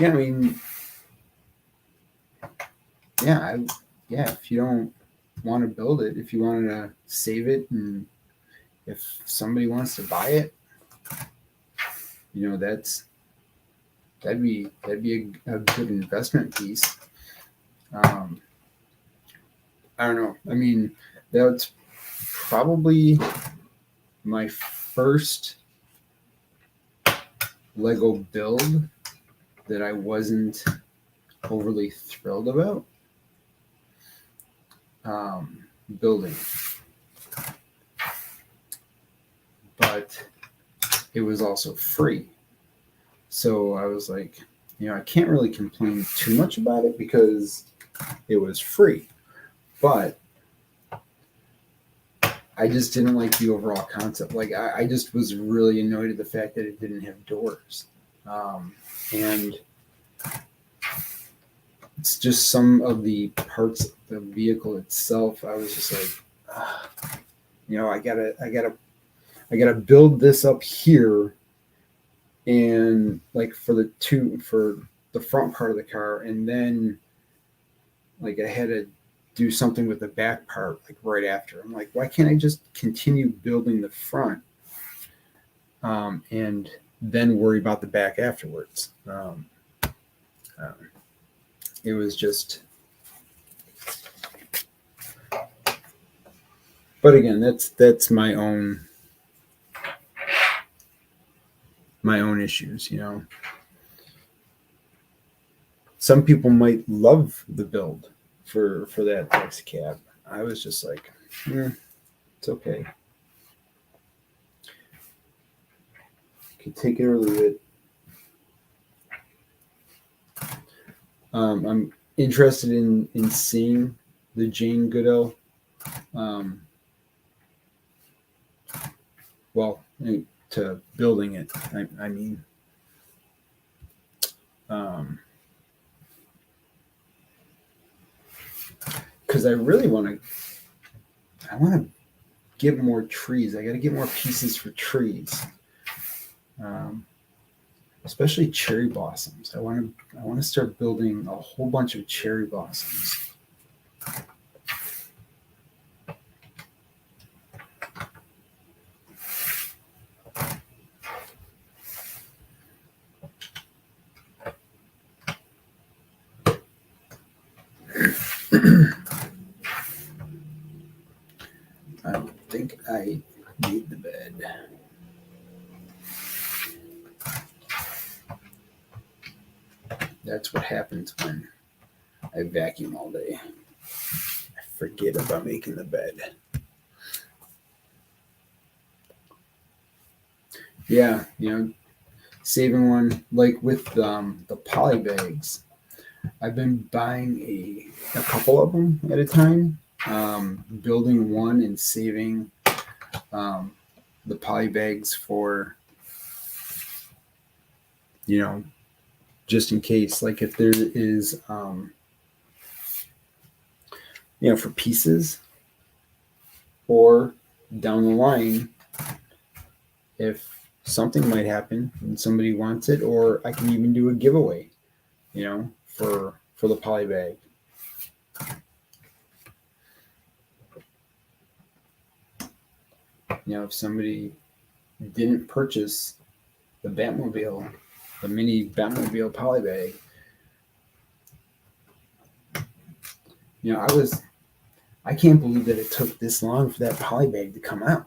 yeah, I mean, if you don't want to build it, if you want to save it, and if somebody wants to buy it, you know, that'd be a good investment piece. I don't know. I mean, that's probably my first Lego build that I wasn't overly thrilled about building. But it was also free. So I was like, you know, I can't really complain too much about it because it was free. But I just didn't like the overall concept. Like, I just was really annoyed at the fact that it didn't have doors. And it's just some of the parts of the vehicle itself. I was just like, you know, I gotta build this up here, and like for the front part of the car, and then like I had to do something with the back part like right after. I'm like, why can't I just continue building the front and then worry about the back afterwards? It was just, but again, that's my own issues, you know. Some people might love the build for that taxi cab. I was just like, it's okay. Could take it or leave it. I'm interested in seeing the Jane Goodell. Well, to building it, I mean. Because I really want to get more trees. I got to get more pieces for trees, especially cherry blossoms. I want to start building a whole bunch of cherry blossoms. I think I need the bed. That's what happens when I vacuum all day. I forget about making the bed. Yeah, saving one, like with the poly bags. I've been buying a couple of them at a time, building one and saving the poly bags for, just in case, like if there is, for pieces, or down the line, if something might happen and somebody wants it, or I can even do a giveaway, for the poly bag. If somebody didn't purchase the Batmobile, the mini Batmobile poly bag, I can't believe that it took this long for that poly bag to come out.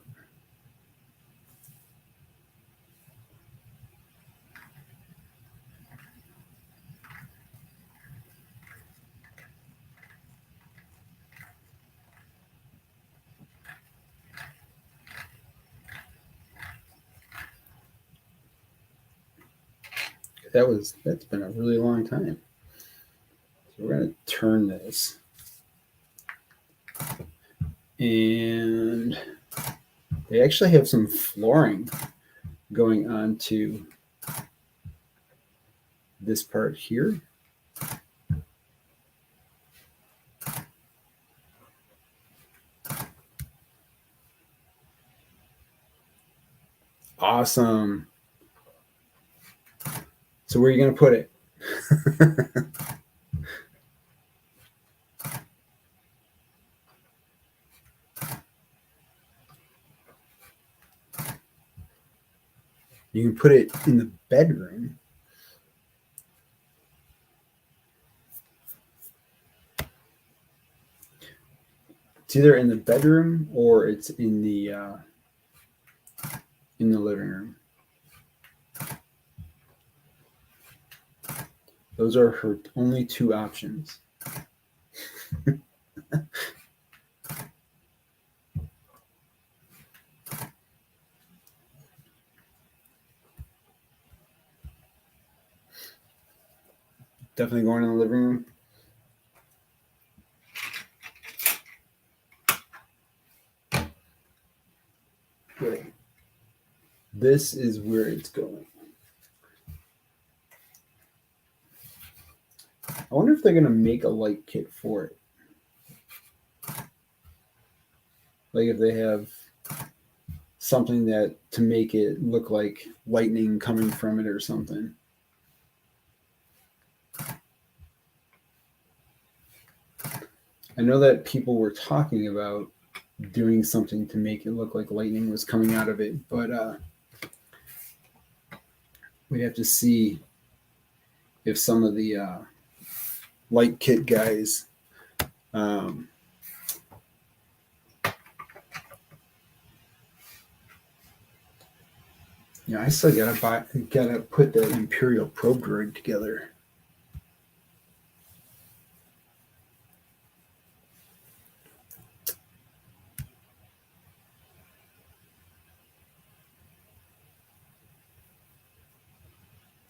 That's been a really long time. So we're going to turn this. And they actually have some flooring going on to this part here. Awesome. So where are you going to put it? You can put it in the bedroom. It's either in the bedroom or it's in the living room. Those are her only two options. Definitely going in the living room. Good. This is where it's going. I wonder if they're going to make a light kit for it. Like if they have something that to make it look like lightning coming from it or something. I know that people were talking about doing something to make it look like lightning was coming out of it, but we have to see if some of the light kit guys I still gotta put the Imperial probe droid together.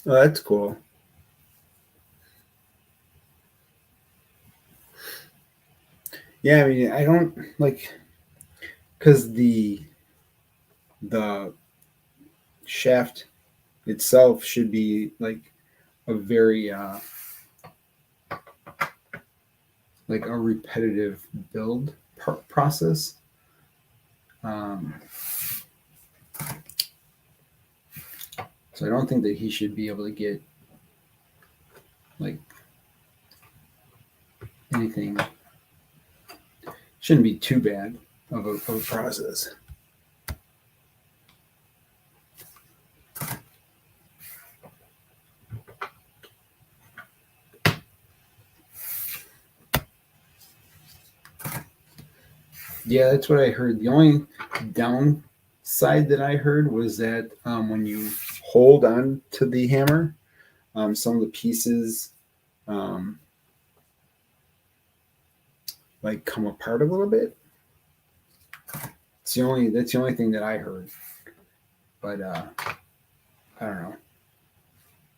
Oh, that's cool. Yeah, I mean, I don't like, because the shaft itself should be like a very like a repetitive build process. So I don't think that he should be able to get like anything. Shouldn't be too bad of a process. Yeah, that's what I heard. The only downside that I heard was that when you hold on to the hammer, some of the pieces um, like come apart a little bit. That's the only thing that I heard. But I don't know.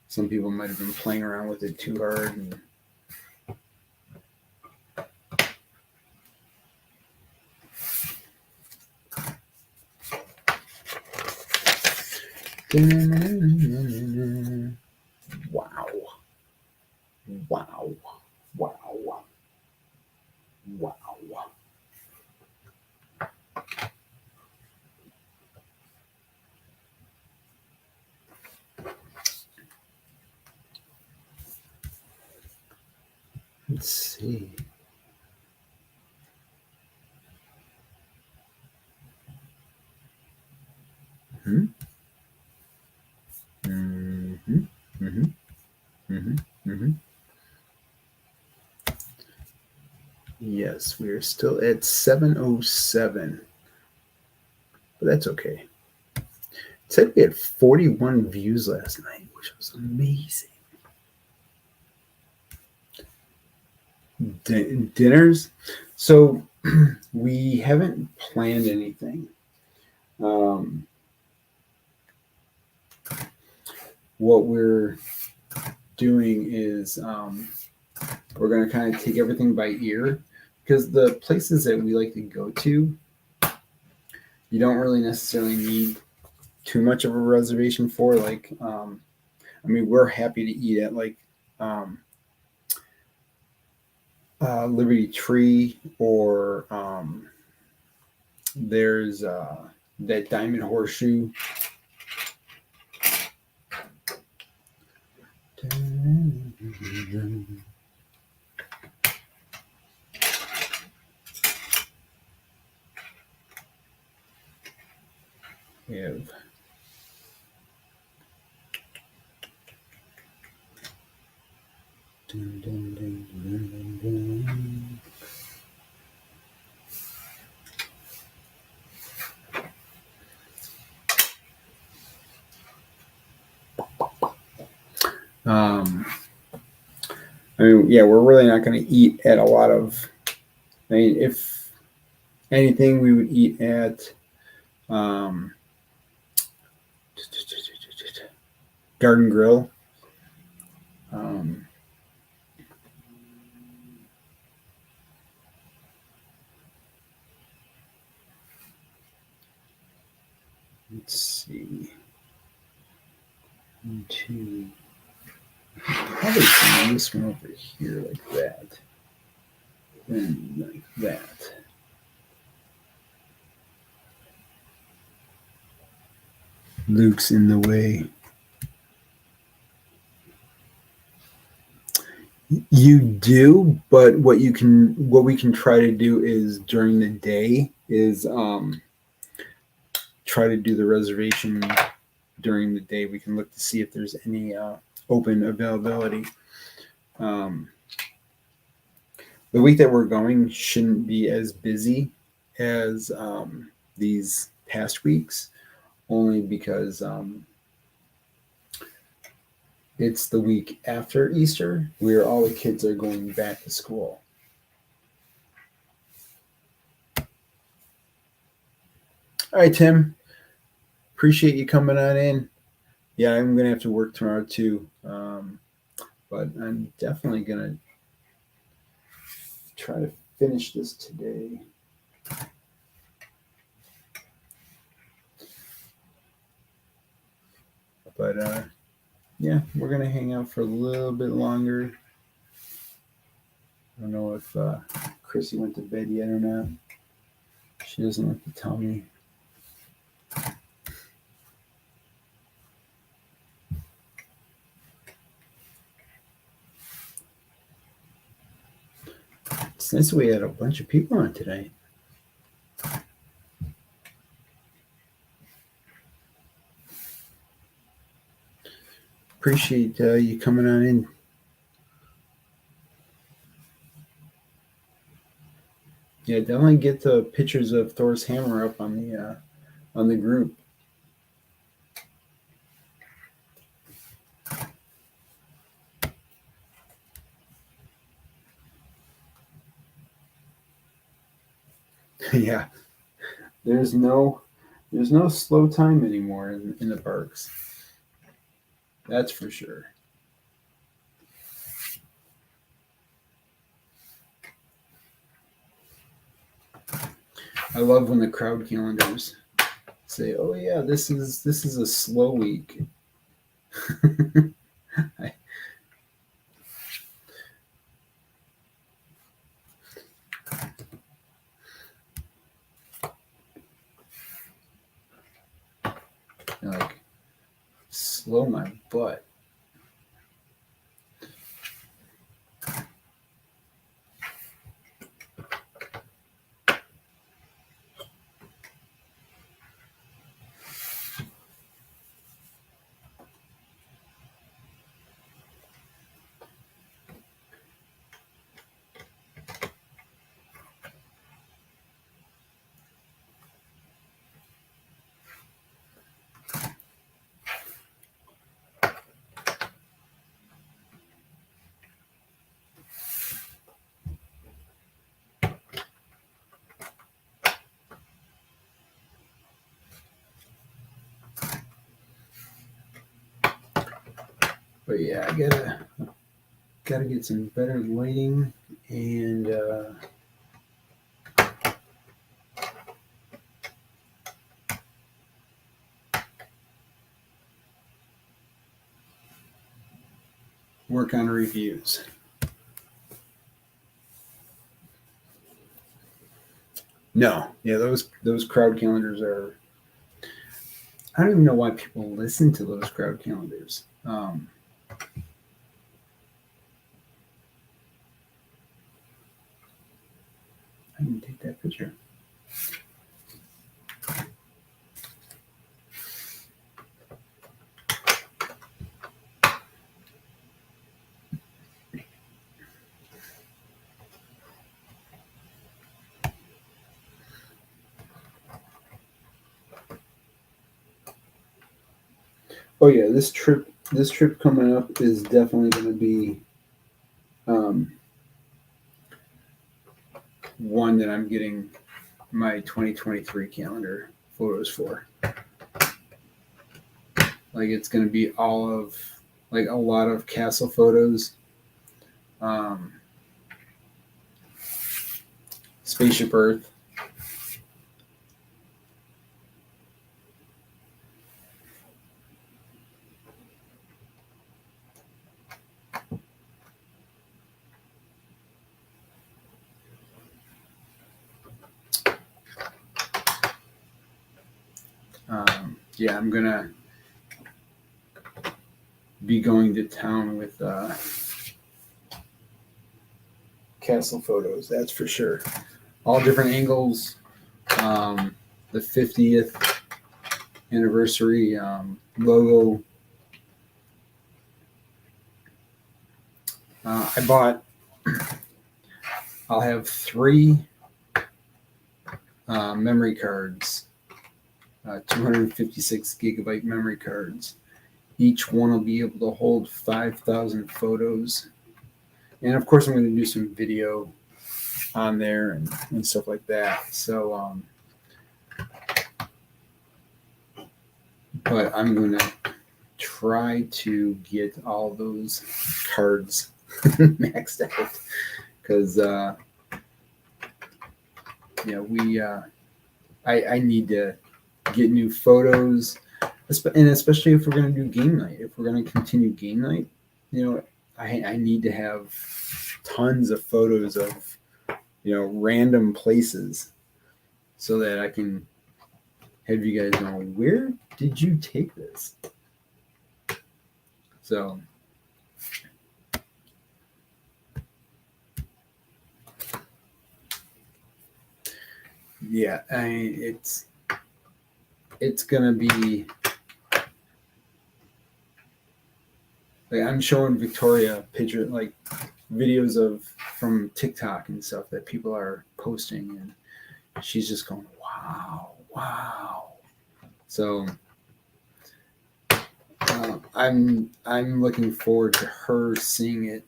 Some people might have been playing around with it too hard. And wow. Wow. Wow. Wow. Let's see. Hmm? Mm-hmm. Mm-hmm. Mm-hmm. Mm-hmm. Yes, we are still at 7:07, but that's okay. It said we had 41 views last night, which was amazing. Dinners. So we haven't planned anything. Um, what we're doing is we're going to kind of take everything by ear because the places that we like to go to, you don't really necessarily need too much of a reservation for. Like, I mean, we're happy to eat at like um, Liberty Tree or there's that Diamond Horseshoe. We have I mean, yeah, we're really not going to eat at a lot of. I mean, if anything, we would eat at um, Garden Grill. Um, let's see. 1, 2. Probably from this one over here, like that. Then like that. Luke's in the way. You do, but what we can try to do is during the day is try to do the reservation during the day. We can look to see if there's any open availability. Um, the week that we're going shouldn't be as busy as these past weeks, only because it's the week after Easter where all the kids are going back to school. All right, Tim. Appreciate you coming on in. Yeah, I'm gonna have to work tomorrow too, but I'm definitely gonna try to finish this today. But yeah, we're gonna hang out for a little bit longer. I don't know if Chrissy went to bed yet or not. She doesn't like to tell me. It's nice that we had a bunch of people on tonight. Appreciate you coming on in. Yeah, definitely get the pictures of Thor's hammer up on the group. Yeah, there's no slow time anymore in the parks. That's for sure. I love when the crowd calendars say, "Oh yeah, this is a slow week." I, like, slow my butt. But yeah, I gotta get some better lighting and work on reviews. No, yeah, those crowd calendars are. I don't even know why people listen to those crowd calendars. I can take that picture. Oh yeah, this trip coming up is definitely going to be um, one that I'm getting my 2023 calendar photos for. Like it's going to be all of like a lot of castle photos, um, spaceship Earth. Yeah, I'm gonna be going to town with castle photos. That's for sure. All different angles. The 50th anniversary logo. I bought. I'll have 3 memory cards, 256 gigabyte memory cards. Each one will be able to hold 5,000 photos. And of course, I'm going to do some video on there and stuff like that. So, but I'm going to try to get all those cards maxed out because, I need to get new photos, and especially if we're going to do game night. If we're going to continue game night, I need to have tons of photos of, random places so that I can have you guys know, where did you take this? So yeah, it's gonna be like I'm showing Victoria picture like videos of from TikTok and stuff that people are posting, and she's just going, wow, wow. So I'm looking forward to her seeing it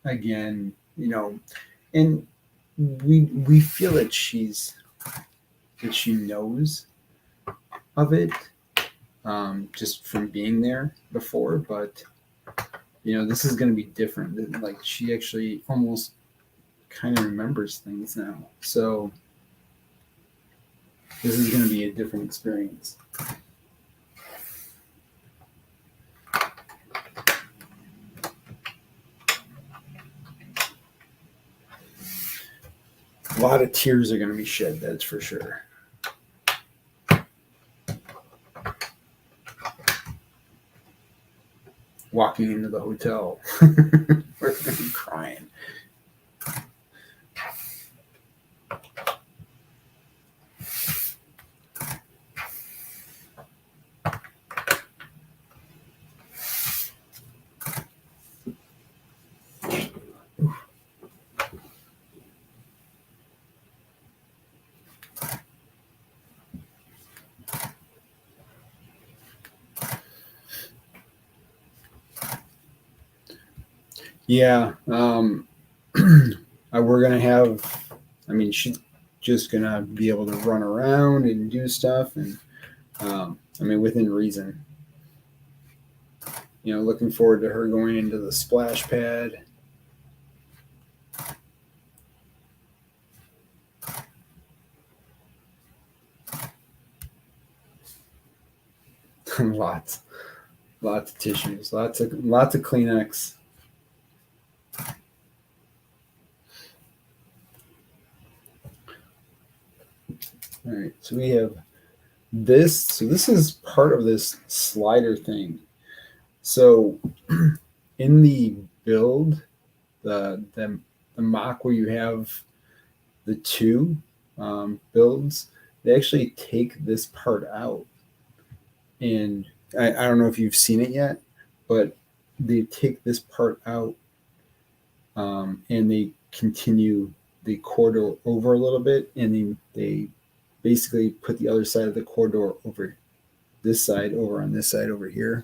again, and we feel that she knows of it, just from being there before, but this is going to be different. Like, she actually almost kind of remembers things now, so this is going to be a different experience. A lot of tears are going to be shed, that's for sure. Walking into the hotel, we're going to be crying. Yeah, we're gonna have. I mean, she's just gonna be able to run around and do stuff, and within reason. Looking forward to her going into the splash pad. lots of tissues, lots of Kleenex. All right, so we have this. So this is part of this slider thing. So in the build, the mock where you have the two builds, they actually take this part out. And I don't know if you've seen it yet, but they take this part out, and they continue the corridor over a little bit, and then they basically put the other side of the corridor over this side, over on this side over here.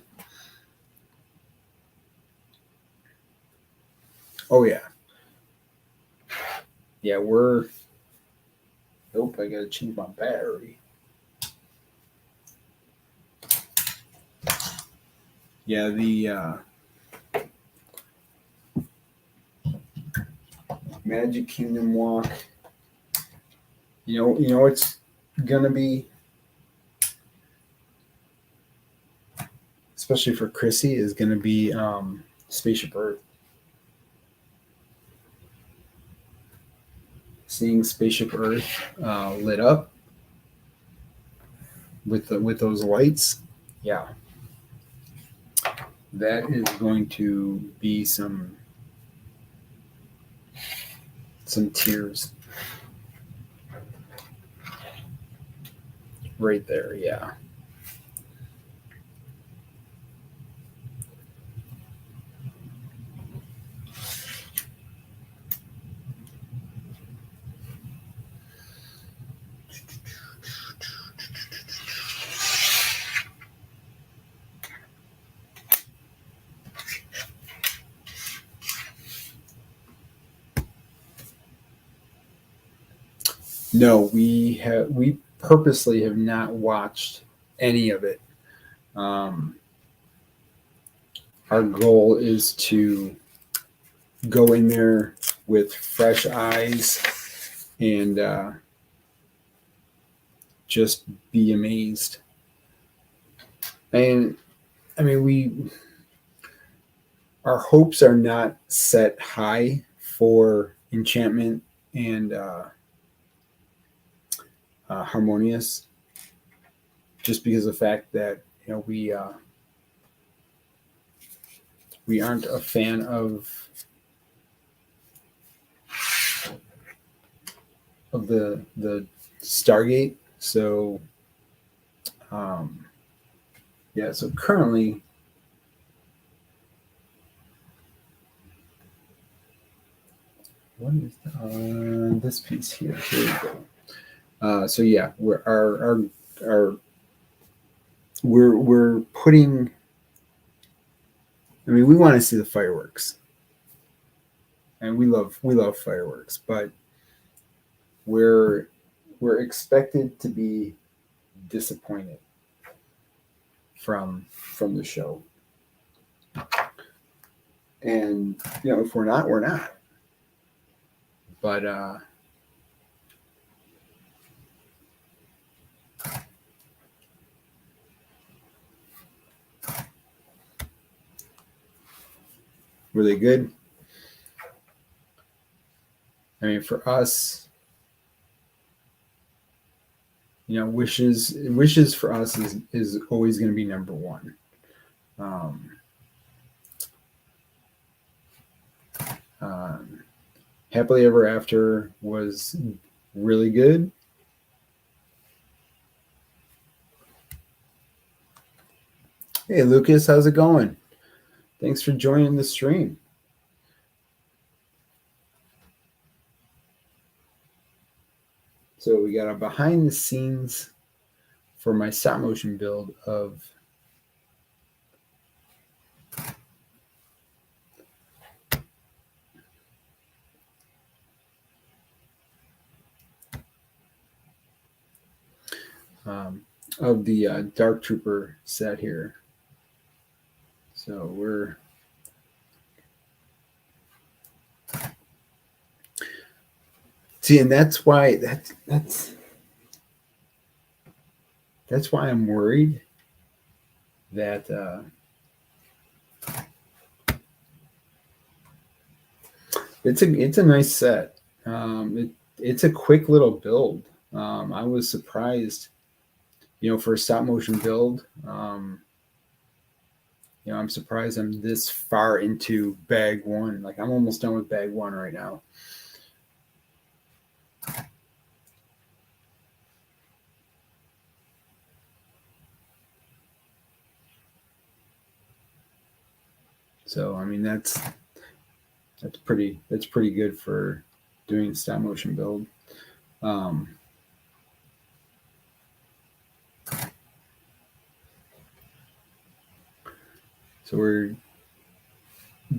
Oh yeah. Yeah, nope, I gotta change my battery. Yeah, the Magic Kingdom walk. It's gonna be, especially for Chrissy, is gonna be Spaceship Earth. Seeing Spaceship Earth lit up with those lights, yeah, that is going to be some tears right there. Yeah. No, we purposely have not watched any of it. Our goal is to go in there with fresh eyes and just be amazed. And our hopes are not set high for Enchantment and Harmonious, just because of the fact that we aren't a fan of the Stargate. So yeah, so currently what is this piece here? Here we go. So yeah, we're putting. I mean, we want to see the fireworks, and we love fireworks, but we're expected to be disappointed from the show, and if we're not, we're not. But were they good? I mean, for us, wishes for us is always going to be number one. Happily Ever After was really good. Hey, Lucas, how's it going? Thanks for joining the stream. So we got a behind the scenes for my stop motion build of the Dark Trooper set here. So we're see, and that's why that's why I'm worried that it's a nice set. It's a quick little build. I was surprised, for a stop motion build. I'm surprised I'm this far into bag one. Like, I'm almost done with bag one right now. So, I mean, that's pretty good for doing stop motion build. So we're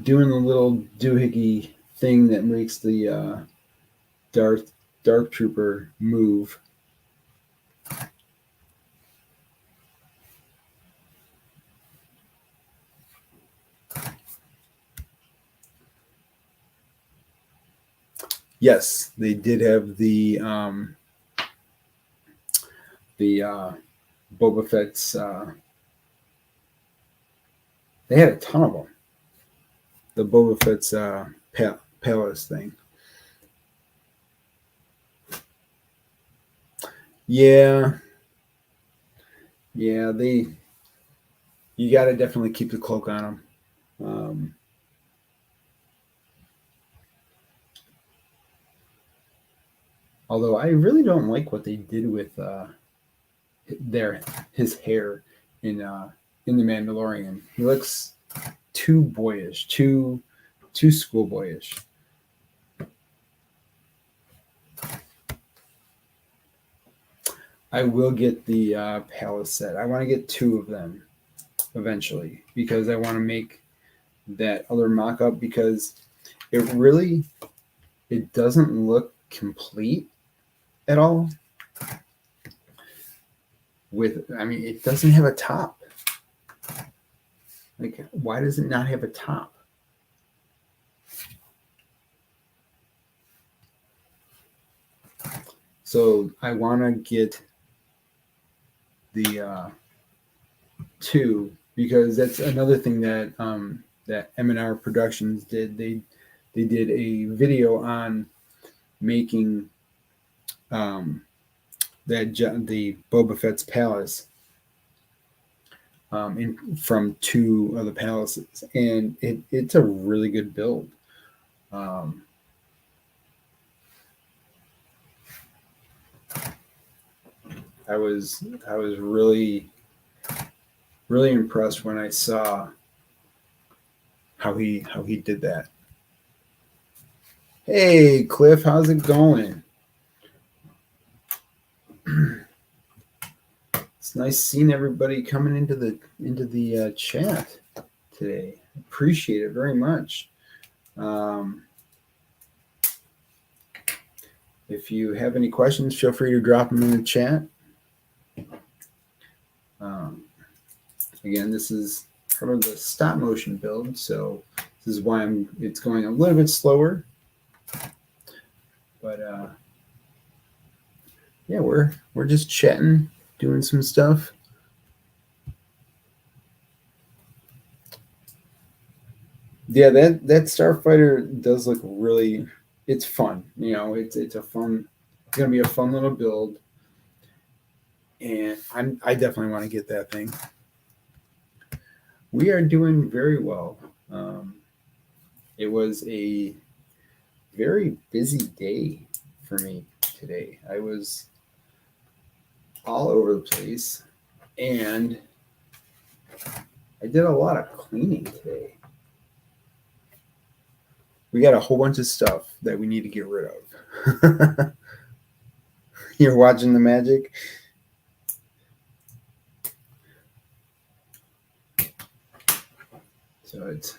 doing a little doohickey thing that makes the Dark Trooper move. Yes, they did have the Boba Fett's. They had a ton of them. The Boba Fett's palace thing. Yeah. You got to definitely keep the cloak on them. Although I really don't like what they did with his hair in the Mandalorian. He looks too boyish, too schoolboyish. I will get the palace set. I want to get 2 of them eventually because I want to make that other mock-up because it doesn't look complete at all. It doesn't have a top. Like, why does it not have a top? So I want to get the 2 because that's another thing that that M&R Productions did. They did a video on making the Boba Fett's palace from 2 of the palaces, and it's a really good build. I was really impressed when I saw how he did that. Hey, Cliff, how's it going? It's nice seeing everybody coming into the chat today. Appreciate it very much. If you have any questions, feel free to drop them in the chat. Again, this is part of the stop motion build, so this is why it's going a little bit slower. But yeah, we're just chatting, doing some stuff. Yeah, that starfighter does look really. It's fun, you know. It's a fun. It's gonna be a fun little build, and I definitely want to get that thing. We are doing very well. It was a very busy day for me today. I was all over the place, and I did a lot of cleaning today. We got a whole bunch of stuff that we need to get rid of. You're watching the magic? So it's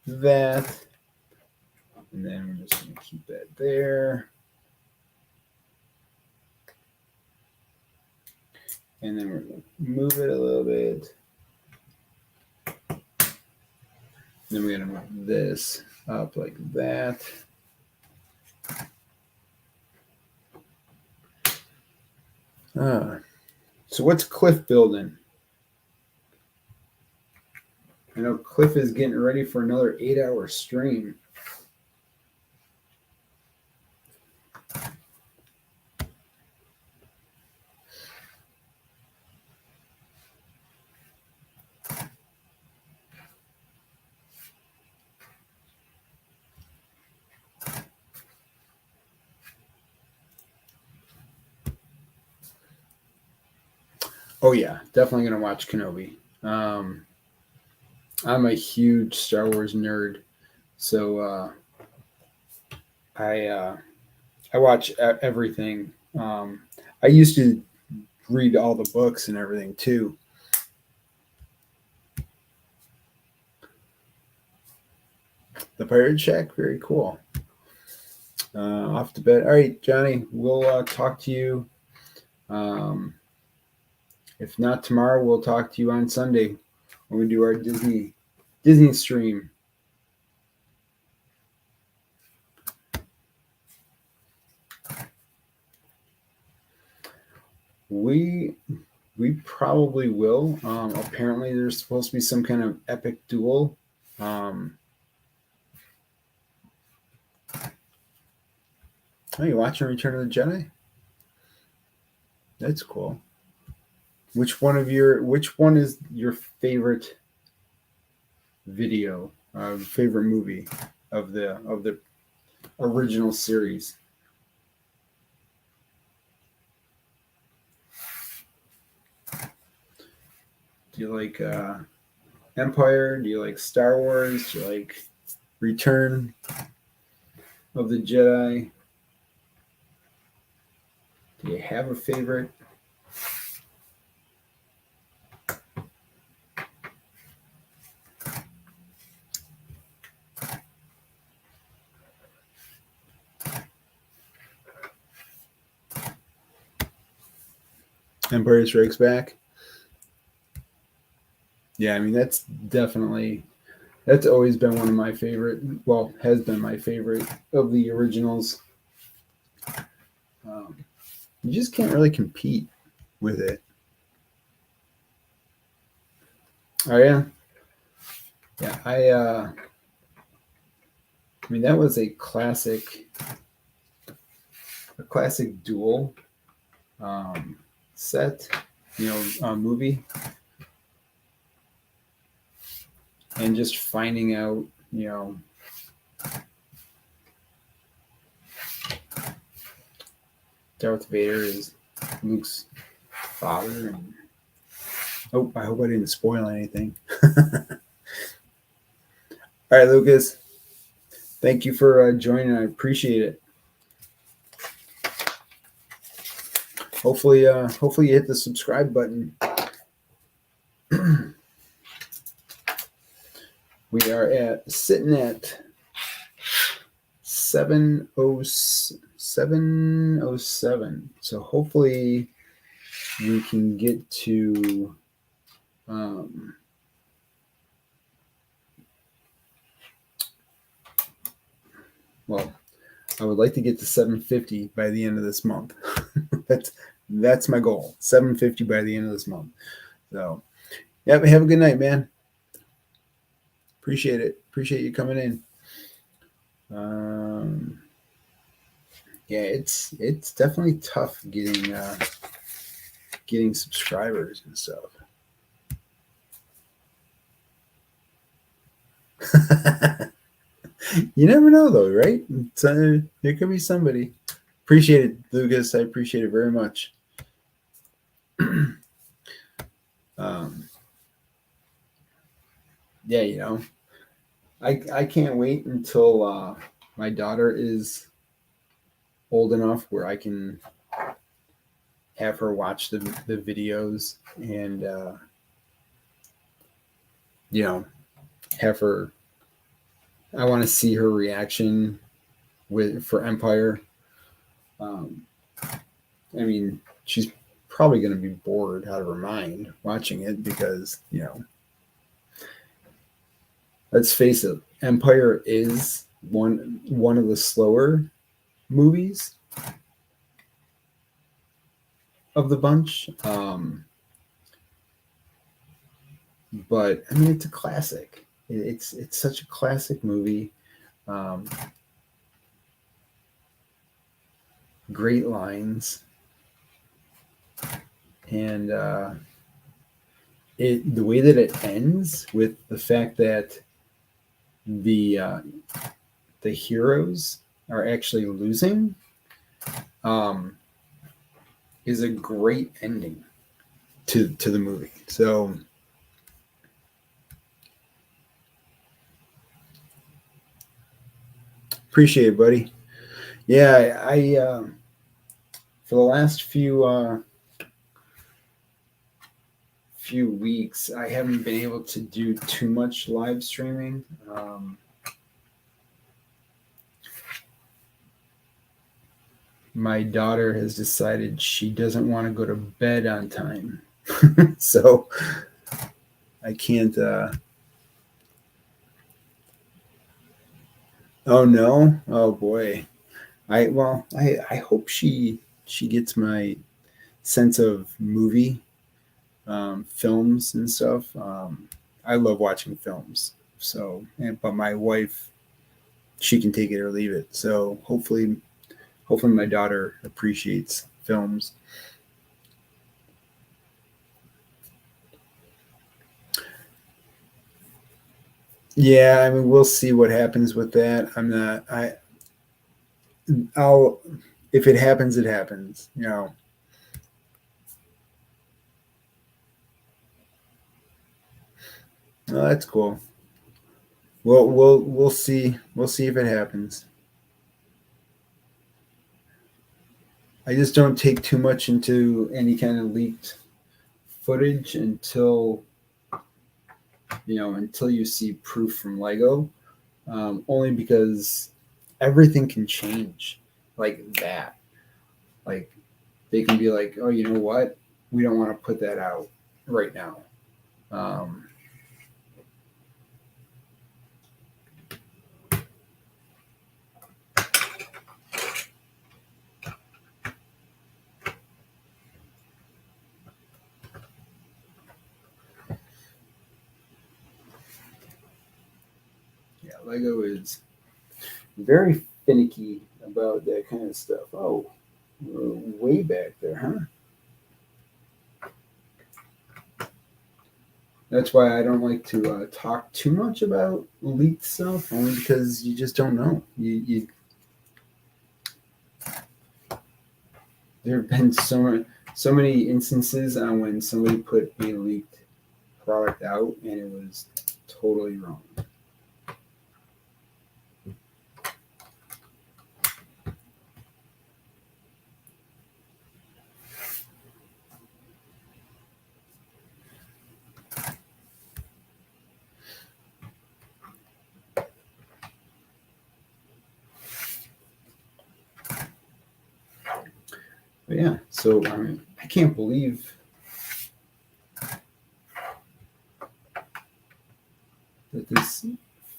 that, and then we're just going to keep that there. And then we're going to move it a little bit. Then we're going to move this up like that. So what's Cliff building? I know Cliff is getting ready for another 8-hour stream. Oh yeah, definitely gonna watch Kenobi. I'm a huge Star Wars nerd, so I watch everything. I used to read all the books and everything too. The Pirate Shack, very cool. Off to bed. All right, Johnny, we'll talk to you. If not tomorrow, we'll talk to you on Sunday when we do our Disney stream. We probably will. Apparently, there's supposed to be some kind of epic duel. Oh, you watching Return of the Jedi? That's cool. Which one is your favorite video, favorite movie of the original series? Do you like Empire? Do you like Star Wars? Do you like Return of the Jedi? Do you have a favorite? Empire Strikes Back. Yeah, I mean that's always been one of my favorite. Well, has been my favorite of the originals. You just can't really compete with it. Oh yeah, yeah. I mean that was a classic duel set, movie, and just finding out, Darth Vader is Luke's father. And I hope I didn't spoil anything. All right, Lucas. Thank you for joining. I appreciate it. Hopefully you hit the subscribe button. We are sitting at 707. So hopefully we can get to well, I would like to get to 750 by the end of this month. That's my goal. 750 by the end of this month. So, yeah, have a good night, man. Appreciate it. Appreciate you coming in. Yeah, it's definitely tough getting subscribers and stuff. You never know, though, right? So there could be somebody. Appreciate it, Lucas. I appreciate it very much. Yeah, you know, I can't wait until my daughter is old enough where I can have her watch the videos and you know, have her. I want to see her reaction for Empire. I mean, she's probably going to be bored out of her mind watching it because, you know, let's face it, Empire is one of the slower movies of the bunch. But I mean, it's a classic. It's such a classic movie. Great lines, and the way that it ends with the fact that the heroes are actually losing is a great ending to the movie. So appreciate it, buddy. Yeah, I for the last few weeks, I haven't been able to do too much live streaming. My daughter has decided she doesn't want to go to bed on time, so I can't. Oh no! Oh boy! I hope she gets my sense of movie, films and stuff. I love watching films. So, but my wife, she can take it or leave it. So hopefully my daughter appreciates films. Yeah, I mean, we'll see what happens with that. I'll, if it happens, it happens, you know. Oh, that's cool. We'll see. We'll see if it happens. I just don't take too much into any kind of leaked footage until you see proof from Lego. Only because everything can change like that. Like they can be like, oh, you know what? We don't want to put that out right now. Yeah, Lego is very finicky about that kind of stuff. Oh, we're way back there, huh? That's why I don't like to talk too much about leaked stuff, only because you just don't know. There have been so many instances on when somebody put a leaked product out and it was totally wrong. But yeah, so I can't believe that this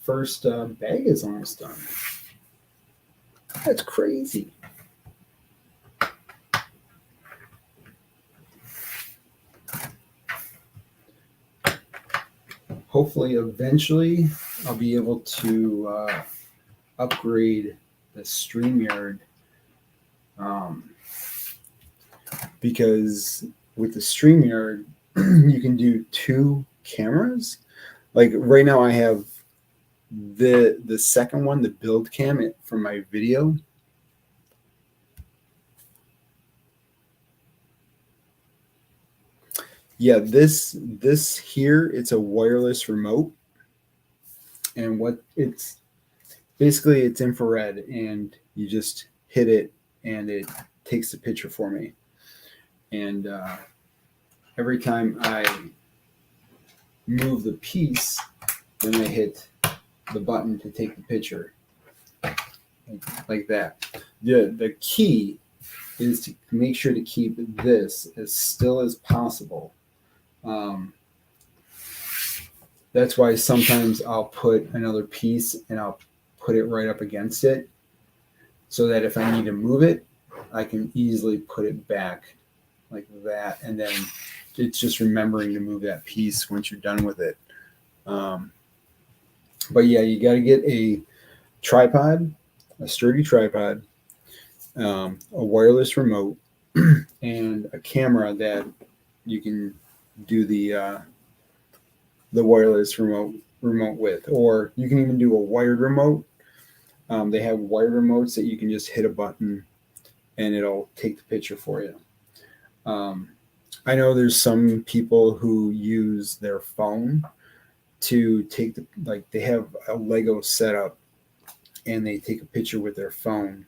first bag is almost done. That's crazy. Hopefully, eventually, I'll be able to upgrade the StreamYard, because with the StreamYard, you can do 2 cameras. Like right now, I have the second one, the build cam for my video. Yeah, this here, it's a wireless remote, and what it's basically, it's infrared, and you just hit it and it takes the picture for me. And every time I move the piece, then I hit the button to take the picture, like that. The key is to make sure to keep this as still as possible. That's why sometimes I'll put another piece and I'll put it right up against it, so that if I need to move it, I can easily put it back like that. And then it's just remembering to move that piece once you're done with it. But yeah, you got to get a tripod, a sturdy tripod, a wireless remote, and a camera that you can do the wireless remote with, or you can even do a wired remote. They have wired remotes that you can just hit a button and it'll take the picture for you. I know there's some people who use their phone to take they have a Lego setup and they take a picture with their phone.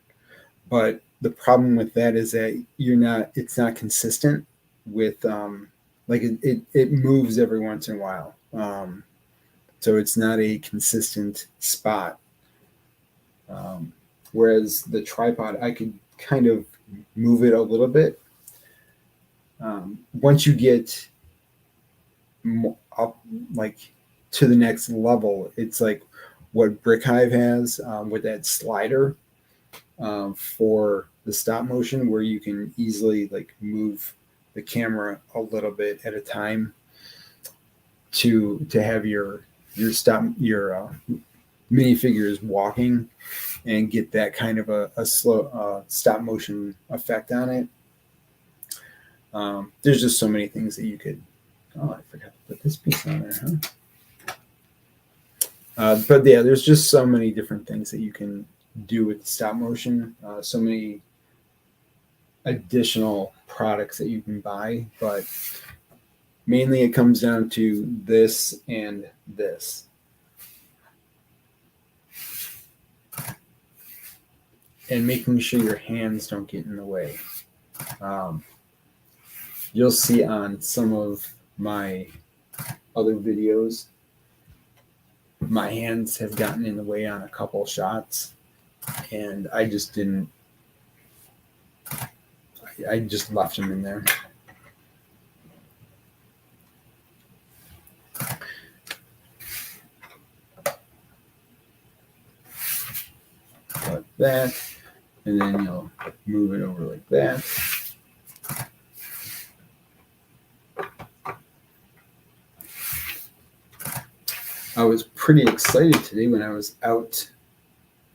But the problem with that is that it's not consistent with, it moves every once in a while. So it's not a consistent spot. Whereas the tripod, I could kind of move it a little bit. Once you get up to the next level, it's like what Brick Hive has with that slider for the stop motion, where you can easily move the camera a little bit at a time to have your minifigures walking and get that kind of a slow stop motion effect on it. There's just so many things that you could. Oh, I forgot to put this piece on there, huh? But yeah, there's just so many different things that you can do with stop motion. So many additional products that you can buy, but mainly it comes down to this and this. And making sure your hands don't get in the way. You'll see on some of my other videos, my hands have gotten in the way on a couple shots, and I just didn't. I just left them in there. Like that, and then you'll move it over like that. I was pretty excited today when I was out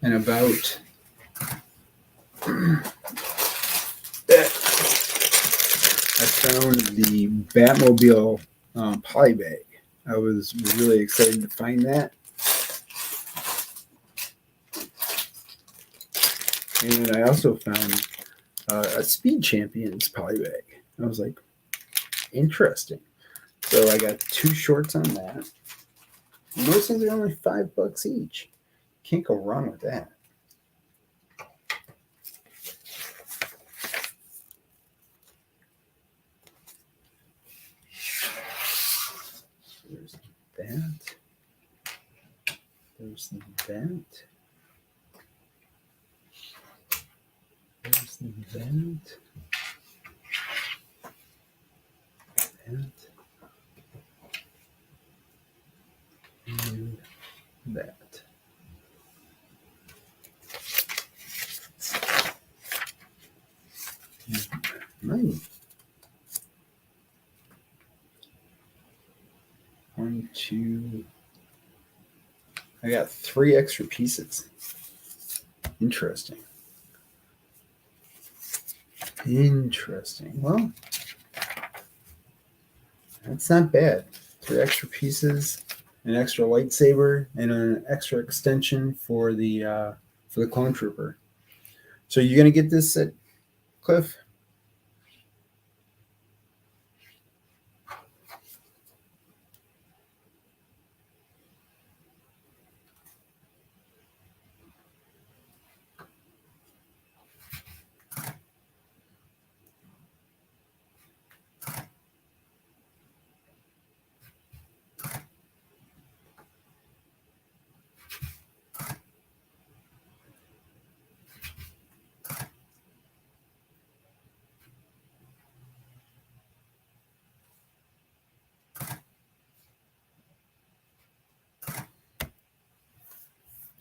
and about. I found the Batmobile poly bag. I was really excited to find that. And I also found a Speed Champions poly bag. I was like, interesting. So I got 2 shorts on that. And those things are only $5 each. Can't go wrong with that. There's that. There's that. There's that. Nice. 1, 2. I got 3 extra pieces. Interesting. Interesting. Well, that's not bad. 3 extra pieces, an extra lightsaber, and an extra extension for the clone trooper. So you're gonna get this at Cliff?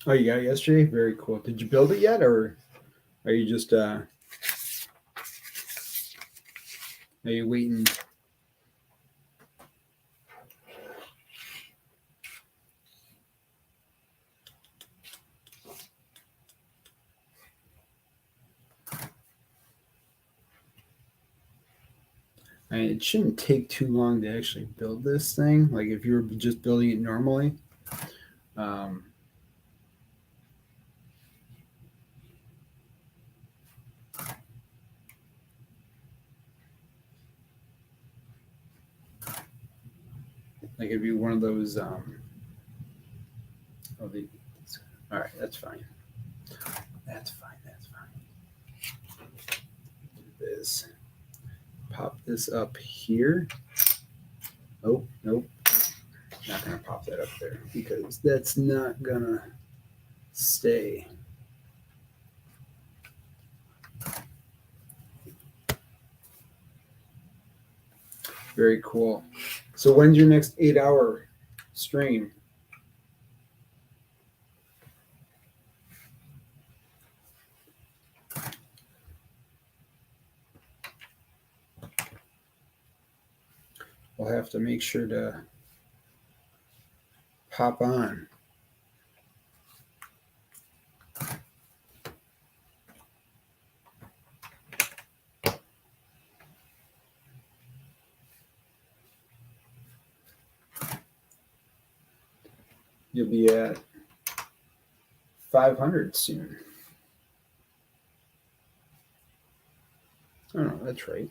Oh, you got it yesterday? Very cool. Did you build it yet, or are you just are you waiting? I mean, it shouldn't take too long to actually build this thing. Like if you were just building it normally. Like it'd be one of those. All right, that's fine. That's fine. That's fine. Do this. Pop this up here. Oh, nope. Not gonna pop that up there because that's not gonna stay. Very cool. So when's your next 8-hour stream? We'll have to make sure to pop on. You'll be at 500 soon. Oh, no, that's right.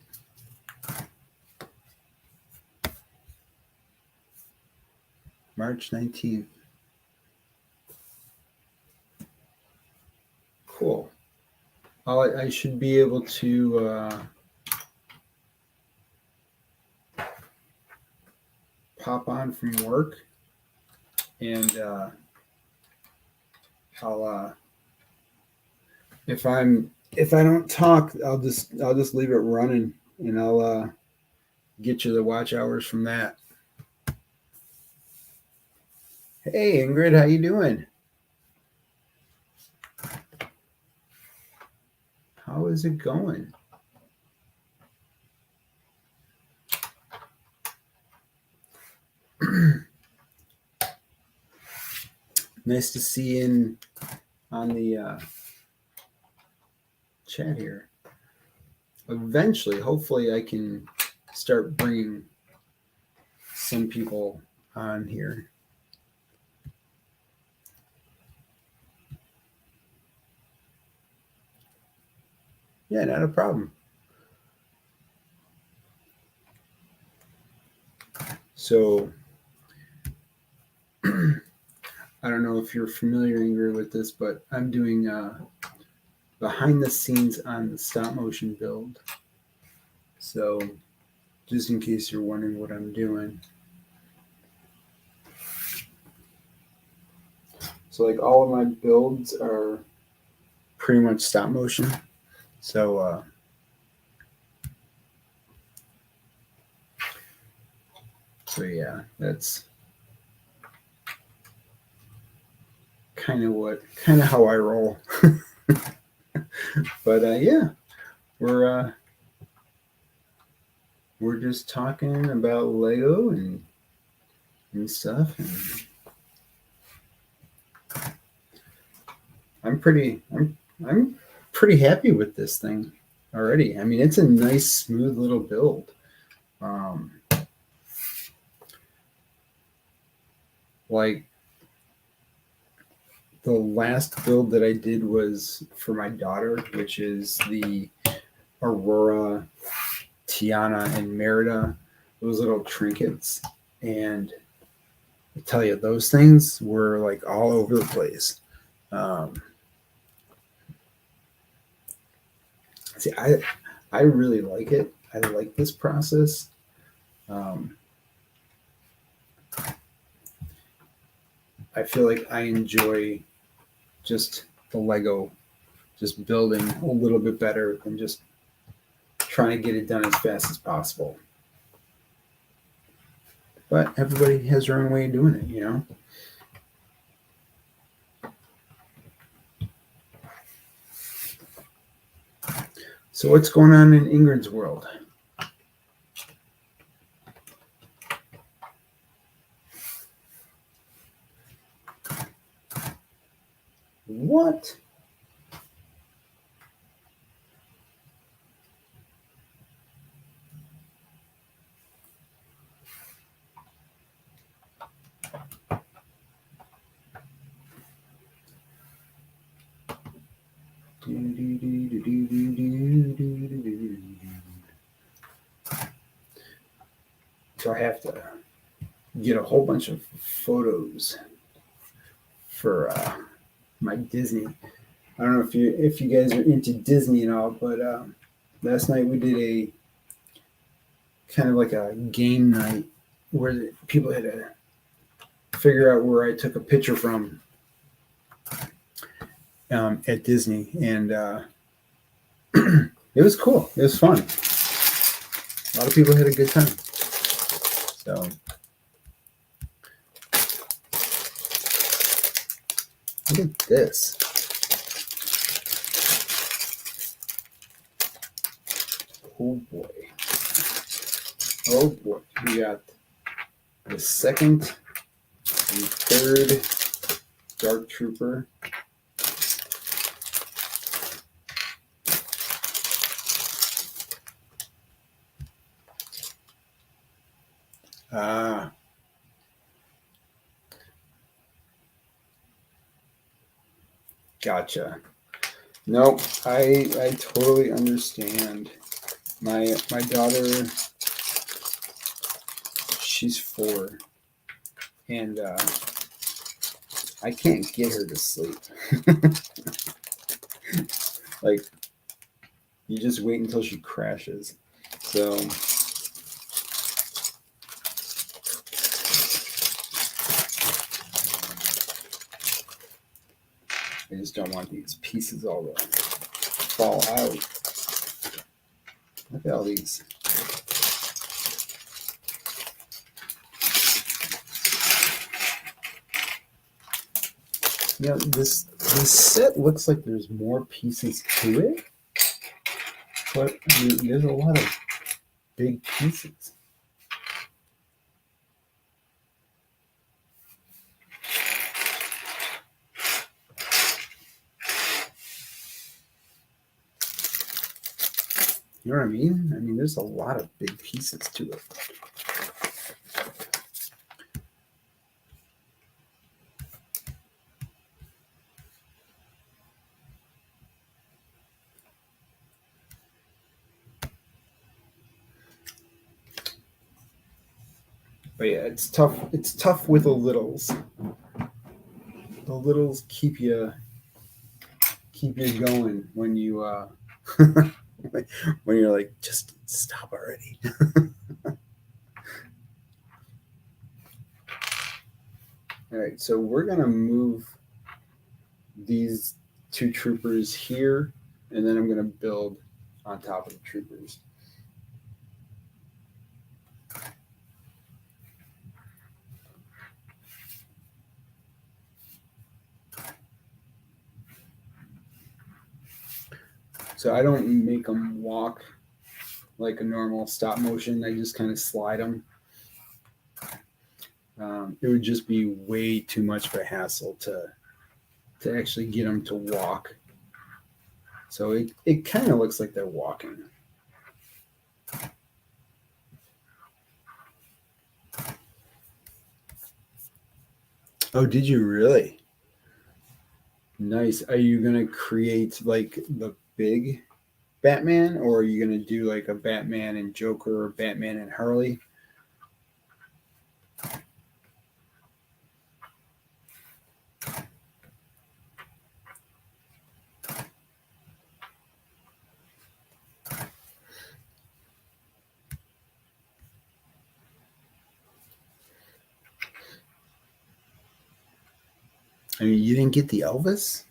March 19th. Cool. I should be able to pop on from work, and I'll if I don't talk, I'll just leave it running, and I'll get you the watch hours from that. Hey Ingrid, how you doing? How is it going? Nice to see you on the chat here. Eventually, hopefully, I can start bringing some people on here. Yeah, not a problem. So, I don't know if you're familiar, Ingrid, with this, but I'm doing behind the scenes on the stop motion build. So, just in case you're wondering what I'm doing. So, like, all of my builds are pretty much stop motion. So, yeah, that's kind of how I roll. But yeah, we're we're just talking about Lego and stuff. And I'm pretty happy with this thing already. I mean, it's a nice, smooth little build. Like the last build that I did was for my daughter, which is the Aurora, Tiana, and Merida, those little trinkets. And I tell you, those things were like all over the place. See, I really like it. I like this process. I feel like I enjoy just the Lego, just building a little bit better than just trying to get it done as fast as possible. But everybody has their own way of doing it, you know? So what's going on in Ingrid's world? What? So I have to get a whole bunch of photos for my Disney. I don't know if you guys are into Disney and all, but last night we did a kind of like a game night where people had to figure out where I took a picture from at Disney, and it was cool. It was fun. A lot of people had a good time. So look at this. Oh boy. Oh boy. We got the second and third Dark Trooper. Gotcha. Nope, I totally understand. My daughter, she's 4, and I can't get her to sleep. Like, you just wait until she crashes. So I just don't want these pieces all to fall out. Look at all these. You know, this set looks like there's more pieces to it, but I mean, there's a lot of big pieces. You know what I mean? I mean, there's a lot of big pieces to it. But yeah, it's tough. It's tough with the littles. The littles keep you going when you when you're like, just stop already. All right, so we're gonna move these 2 troopers here, and then I'm gonna build on top of the troopers. So I don't make them walk like a normal stop motion. I just kind of slide them. It would just be way too much of a hassle to actually get them to walk. So it kind of looks like they're walking. Oh, did you really? Nice. Are you going to create like the big Batman, or are you going to do like a Batman and Joker or Batman and Harley? I mean, you didn't get the Elvis?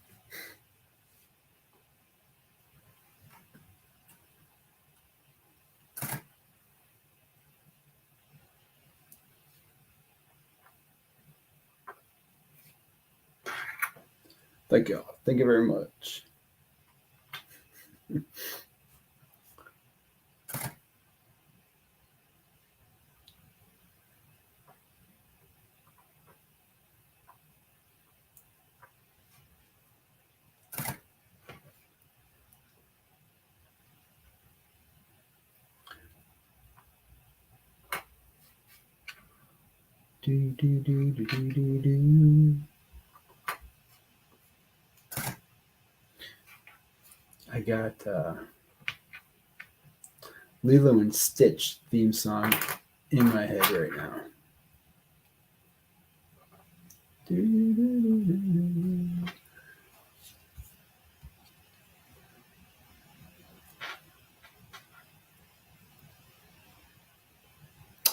Thank you. Thank you very much. Do, do, do, do, do, do, do. I got Lilo and Stitch theme song in my head right now. Do, do, do, do, do.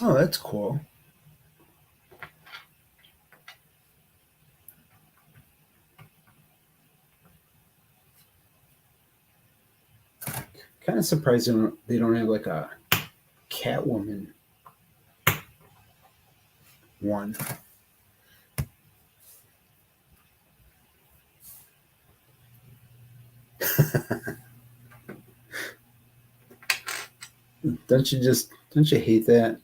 Oh, that's cool. Kind of surprised they don't have like a Catwoman one. Don't you hate that?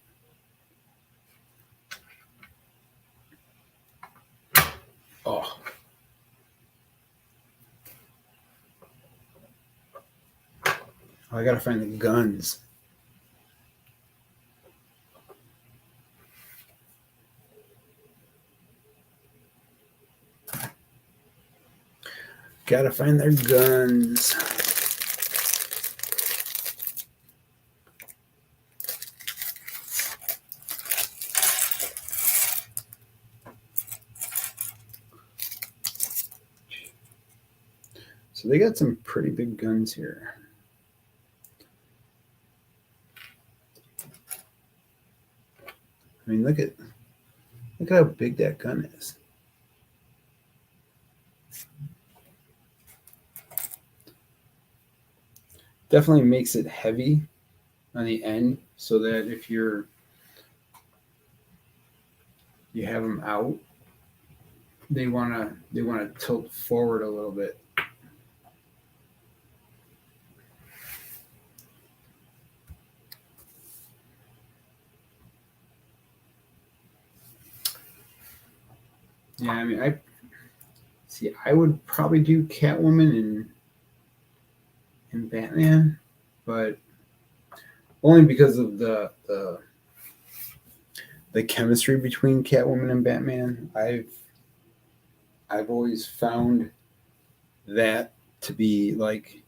Oh. I gotta find the guns. Gotta find their guns. So they got some pretty big guns here. I mean, look at how big that gun is. Definitely makes it heavy on the end, so that if you have them out, they wanna tilt forward a little bit. Yeah, I mean, I would probably do Catwoman and Batman, but only because of the chemistry between Catwoman and Batman. I've always found that to be like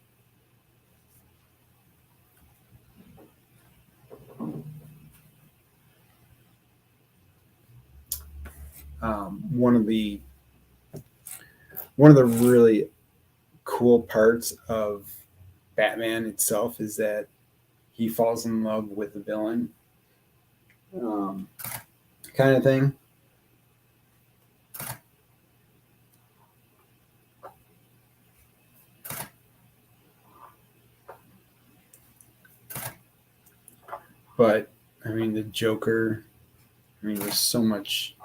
one of the really cool parts of Batman itself is that he falls in love with the villain, kind of thing. But I mean, the Joker. I mean, there's so much.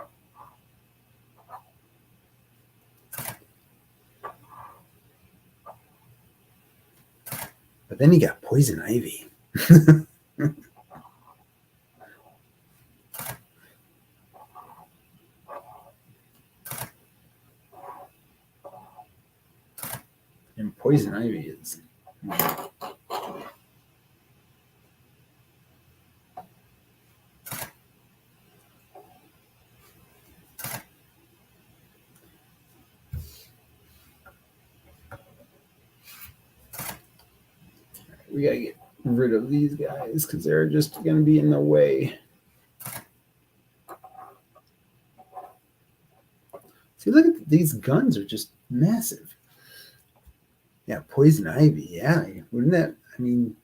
But then you got Poison Ivy. poison ivy is. We gotta get rid of these guys because they're just going to be in the way. See, look at these guns are just massive. Yeah, poison ivy. Yeah, wouldn't that? I mean,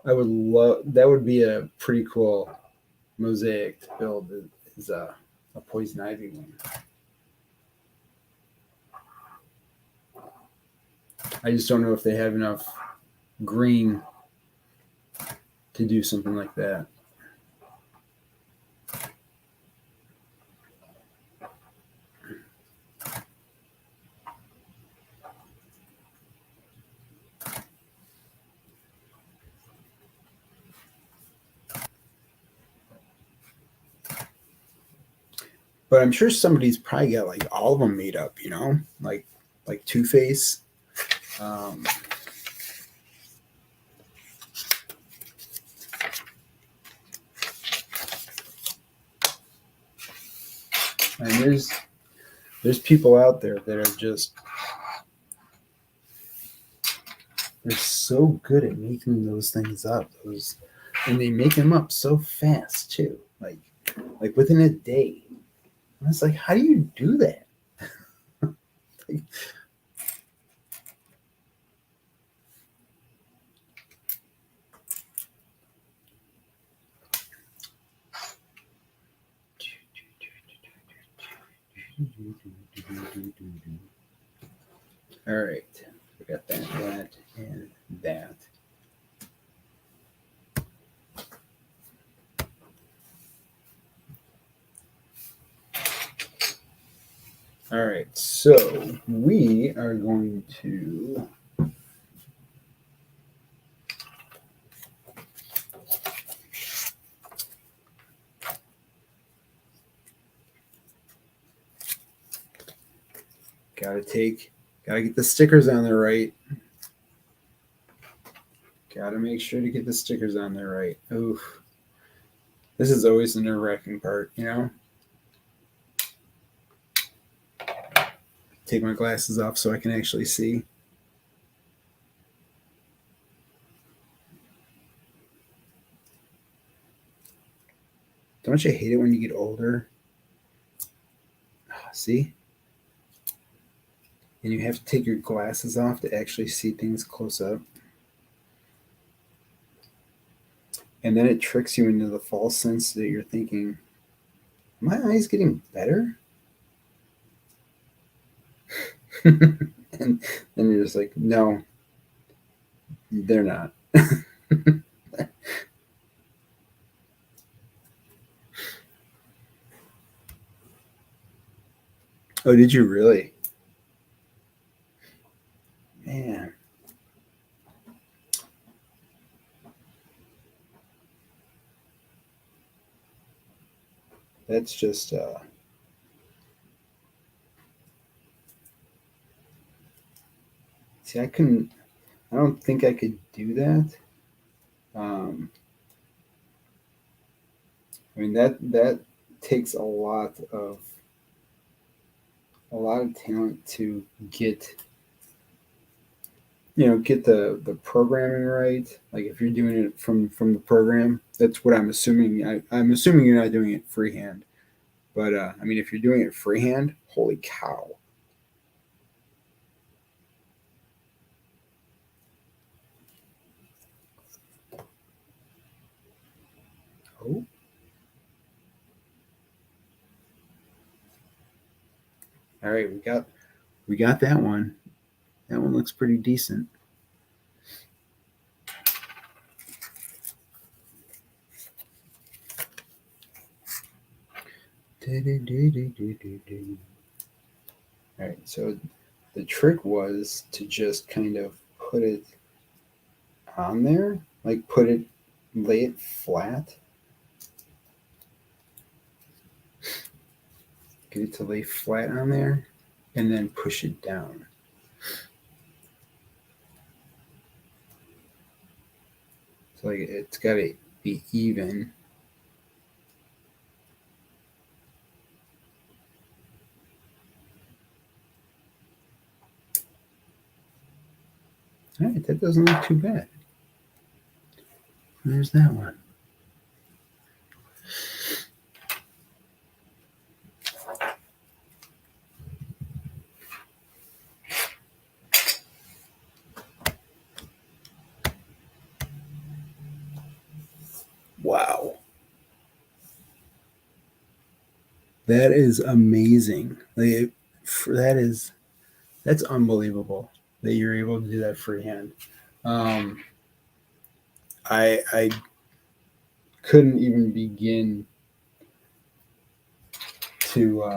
I would love that. Would be a pretty cool mosaic to build. Is a poison ivy one. I just don't know if they have enough green to do something like that. But I'm sure somebody's probably got like all of them made up, you know, like Two-Face. And there's people out there that are just they're so good at making those things up. And they make them up so fast too, like within a day. And it's like, how do you do that? Like, all right, we got that, and that. All right, so we are going to gotta get the stickers on there right. Gotta make sure to get the stickers on there right. Oof. This is always the nerve-wracking part, you know? Take my glasses off so I can actually see. Don't you hate it when you get older? See? And you have to take your glasses off to actually see things close up. And then it tricks you into the false sense that you're thinking, are my eyes getting better? And then you're just like, no, they're not. Oh, did you really? Man. That's just see, I don't think I could do that. I mean that takes a lot of talent to get the programming right. Like if you're doing it from the program, that's what I'm assuming. I'm assuming you're not doing it freehand. But I mean, if you're doing it freehand, holy cow. Oh. All right, we got that one. That one looks pretty decent. All right, so the trick was to just kind of put it on there, like lay it flat. Get it to lay flat on there and then push it down. So like it's got to be even. All right, that doesn't look too bad. There's that one. Wow. That is amazing. Like that's unbelievable that you're able to do that freehand. I couldn't even begin to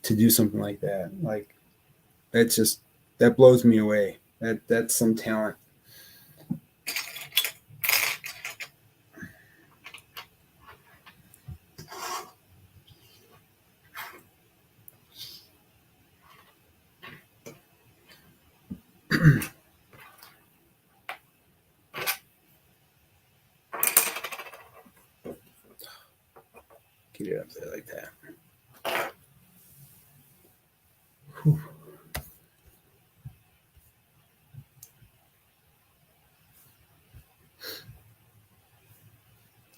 do something like that. Like that blows me away. That's some talent. Get it up there like that. Whew.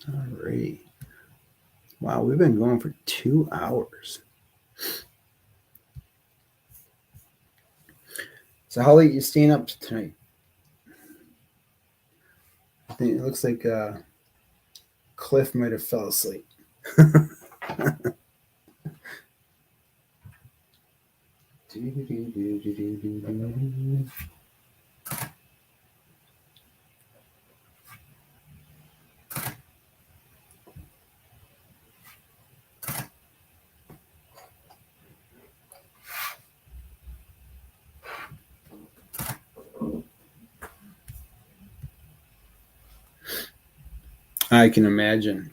All right. Wow, we've been going for 2 hours. So how late are you staying up tonight? I think it looks like Cliff might have fell asleep. I can imagine.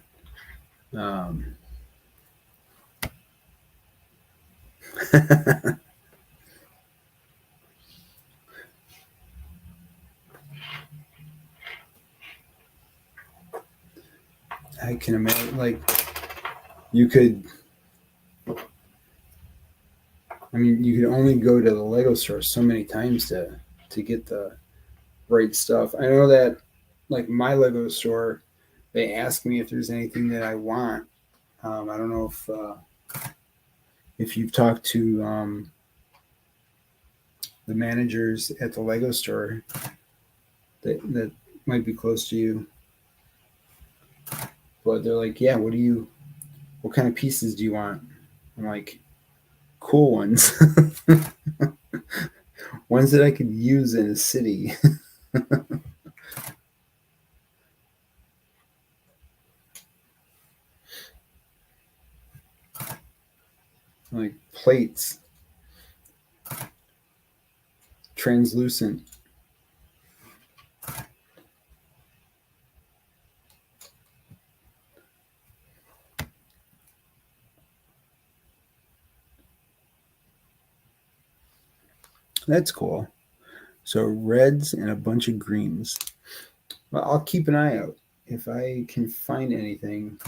I can imagine, like, you could, I mean, you could only go to the Lego store so many times to get the right stuff. I know that, like, my Lego store, they ask me if there's anything that I want. I don't know if you've talked to the managers at the Lego store that might be close to you, but they're like, yeah, what kind of pieces do you want? I'm like, cool ones. Ones that I could use in a city. Like plates, translucent. That's cool. So reds and a bunch of greens. Well, I'll keep an eye out. If I can find anything,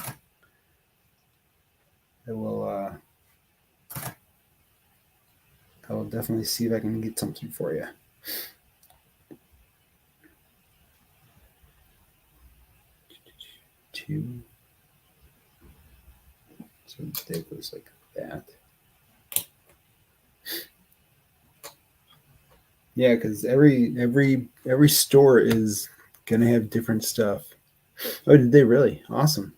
I will definitely see if I can get something for you. Two. So that goes like that. Yeah, because every store is gonna have different stuff. Oh, did they really? Awesome.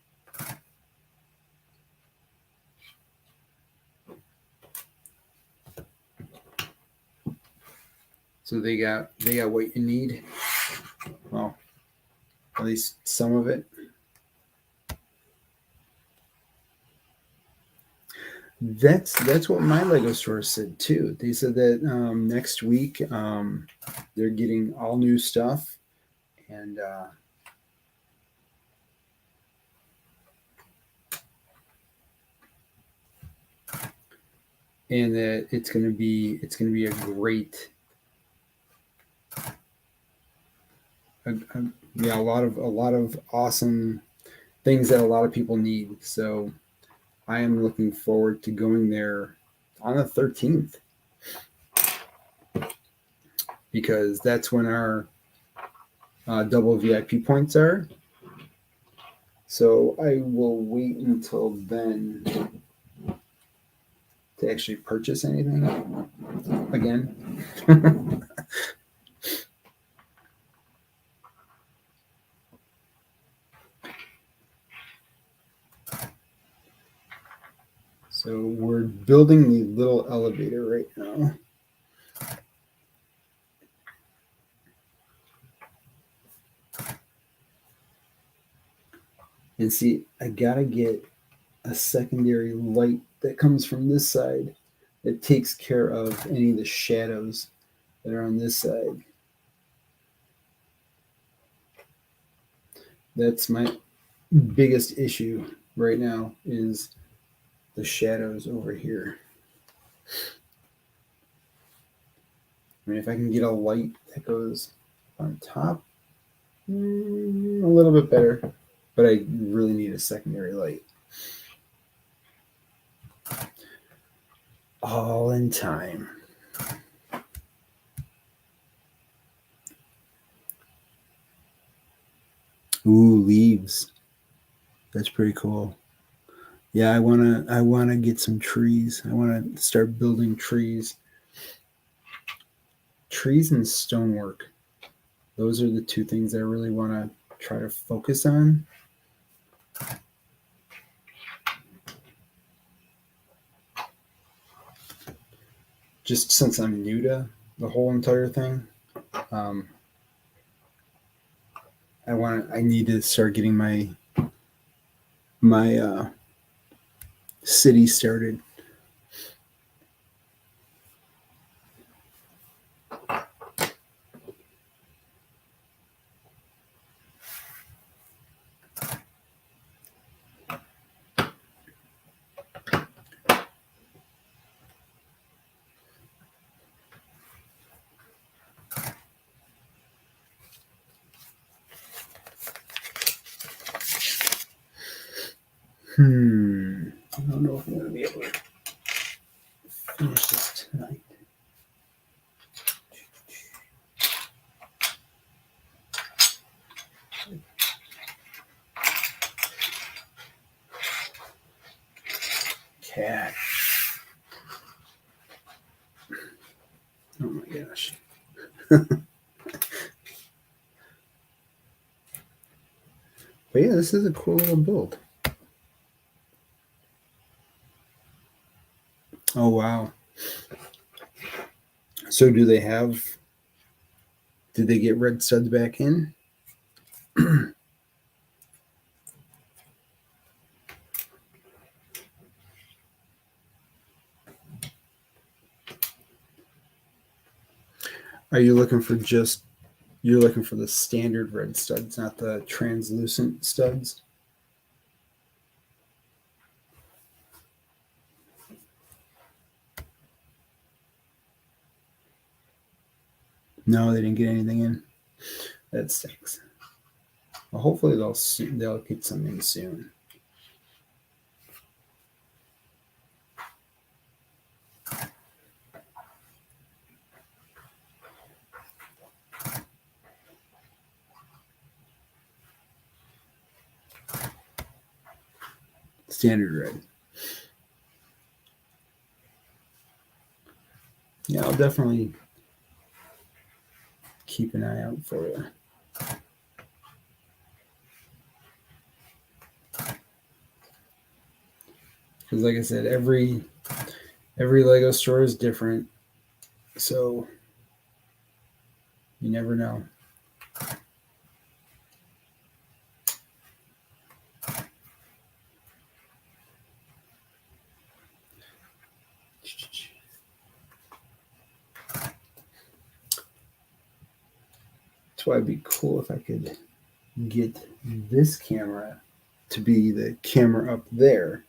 So they got what you need. Well, at least some of it. That's what my Lego store said too. They said that next week they're getting all new stuff, and that it's gonna be a great yeah, a lot of awesome things that a lot of people need. So I am looking forward to going there on the 13th because that's when our double VIP points are. So I will wait until then to actually purchase anything again. So we're building the little elevator right now. And see, I gotta get a secondary light that comes from this side that takes care of any of the shadows that are on this side. That's my biggest issue right now is the shadows over here. I mean, if I can get a light that goes on top, a little bit better, but I really need a secondary light. All in time. Ooh, leaves. That's pretty cool. Yeah, I wanna get some trees. I wanna start building trees. Trees and stonework. Those are the two things I really want to try to focus on. Just since I'm new to the whole entire thing, I need to start getting my city started. I don't know if I'm going to be able to finish this tonight. Cat. Oh my gosh. But yeah, this is a cool little build. Oh wow. So did they get red studs back in? Are you looking for you're looking for the standard red studs, not the translucent studs? No, they didn't get anything in. That stinks. Well, hopefully they'll get something soon. Standard red. Yeah, I'll definitely keep an eye out for you. Because like I said, every Lego store is different. So you never know. That's why it'd be cool if I could get this camera to be the camera up there.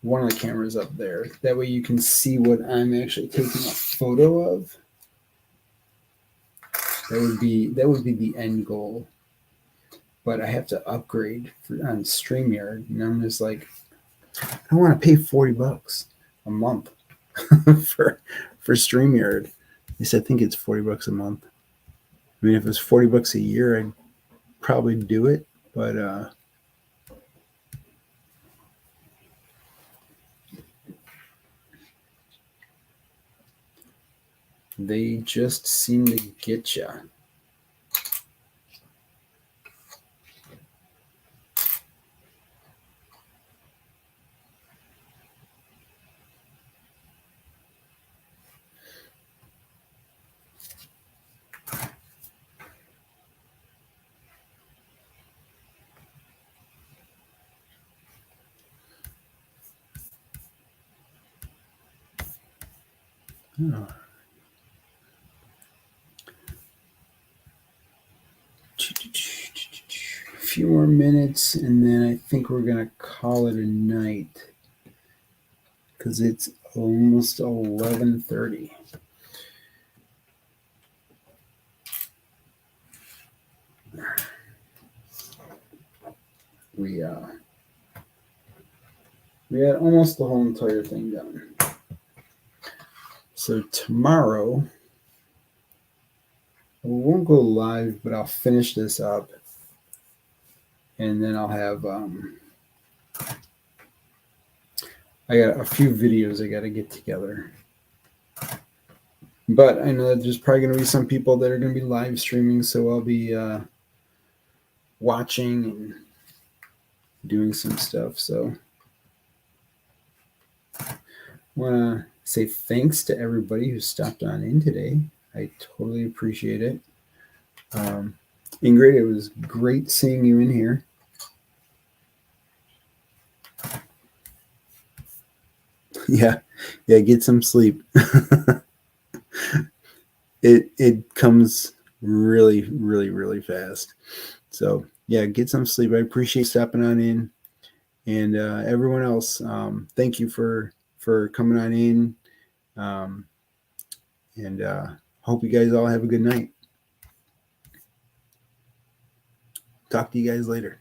One of the cameras up there. That way you can see what I'm actually taking a photo of. That would be the end goal. But I have to upgrade on StreamYard, and I'm just like, I don't want to pay $40 a month for StreamYard. At least I think it's $40 a month. I mean, if it was $40 a year, I'd probably do it, but they just seem to get you. Oh. A few more minutes, and then I think we're gonna call it a night because it's almost 11:30. We had almost the whole entire thing done. So tomorrow, we won't go live, but I'll finish this up, and then I'll have I got a few videos I got to get together. But I know that there's probably going to be some people that are going to be live streaming, so I'll be watching and doing some stuff. So I want to say thanks to everybody who stopped on in today. I totally appreciate it. Ingrid, it was great seeing you in here. Yeah, get some sleep. It comes really, really, really fast. So yeah, get some sleep. I appreciate stopping on in, and everyone else. Thank you for coming on in, and hope you guys all have a good night. Talk to you guys later.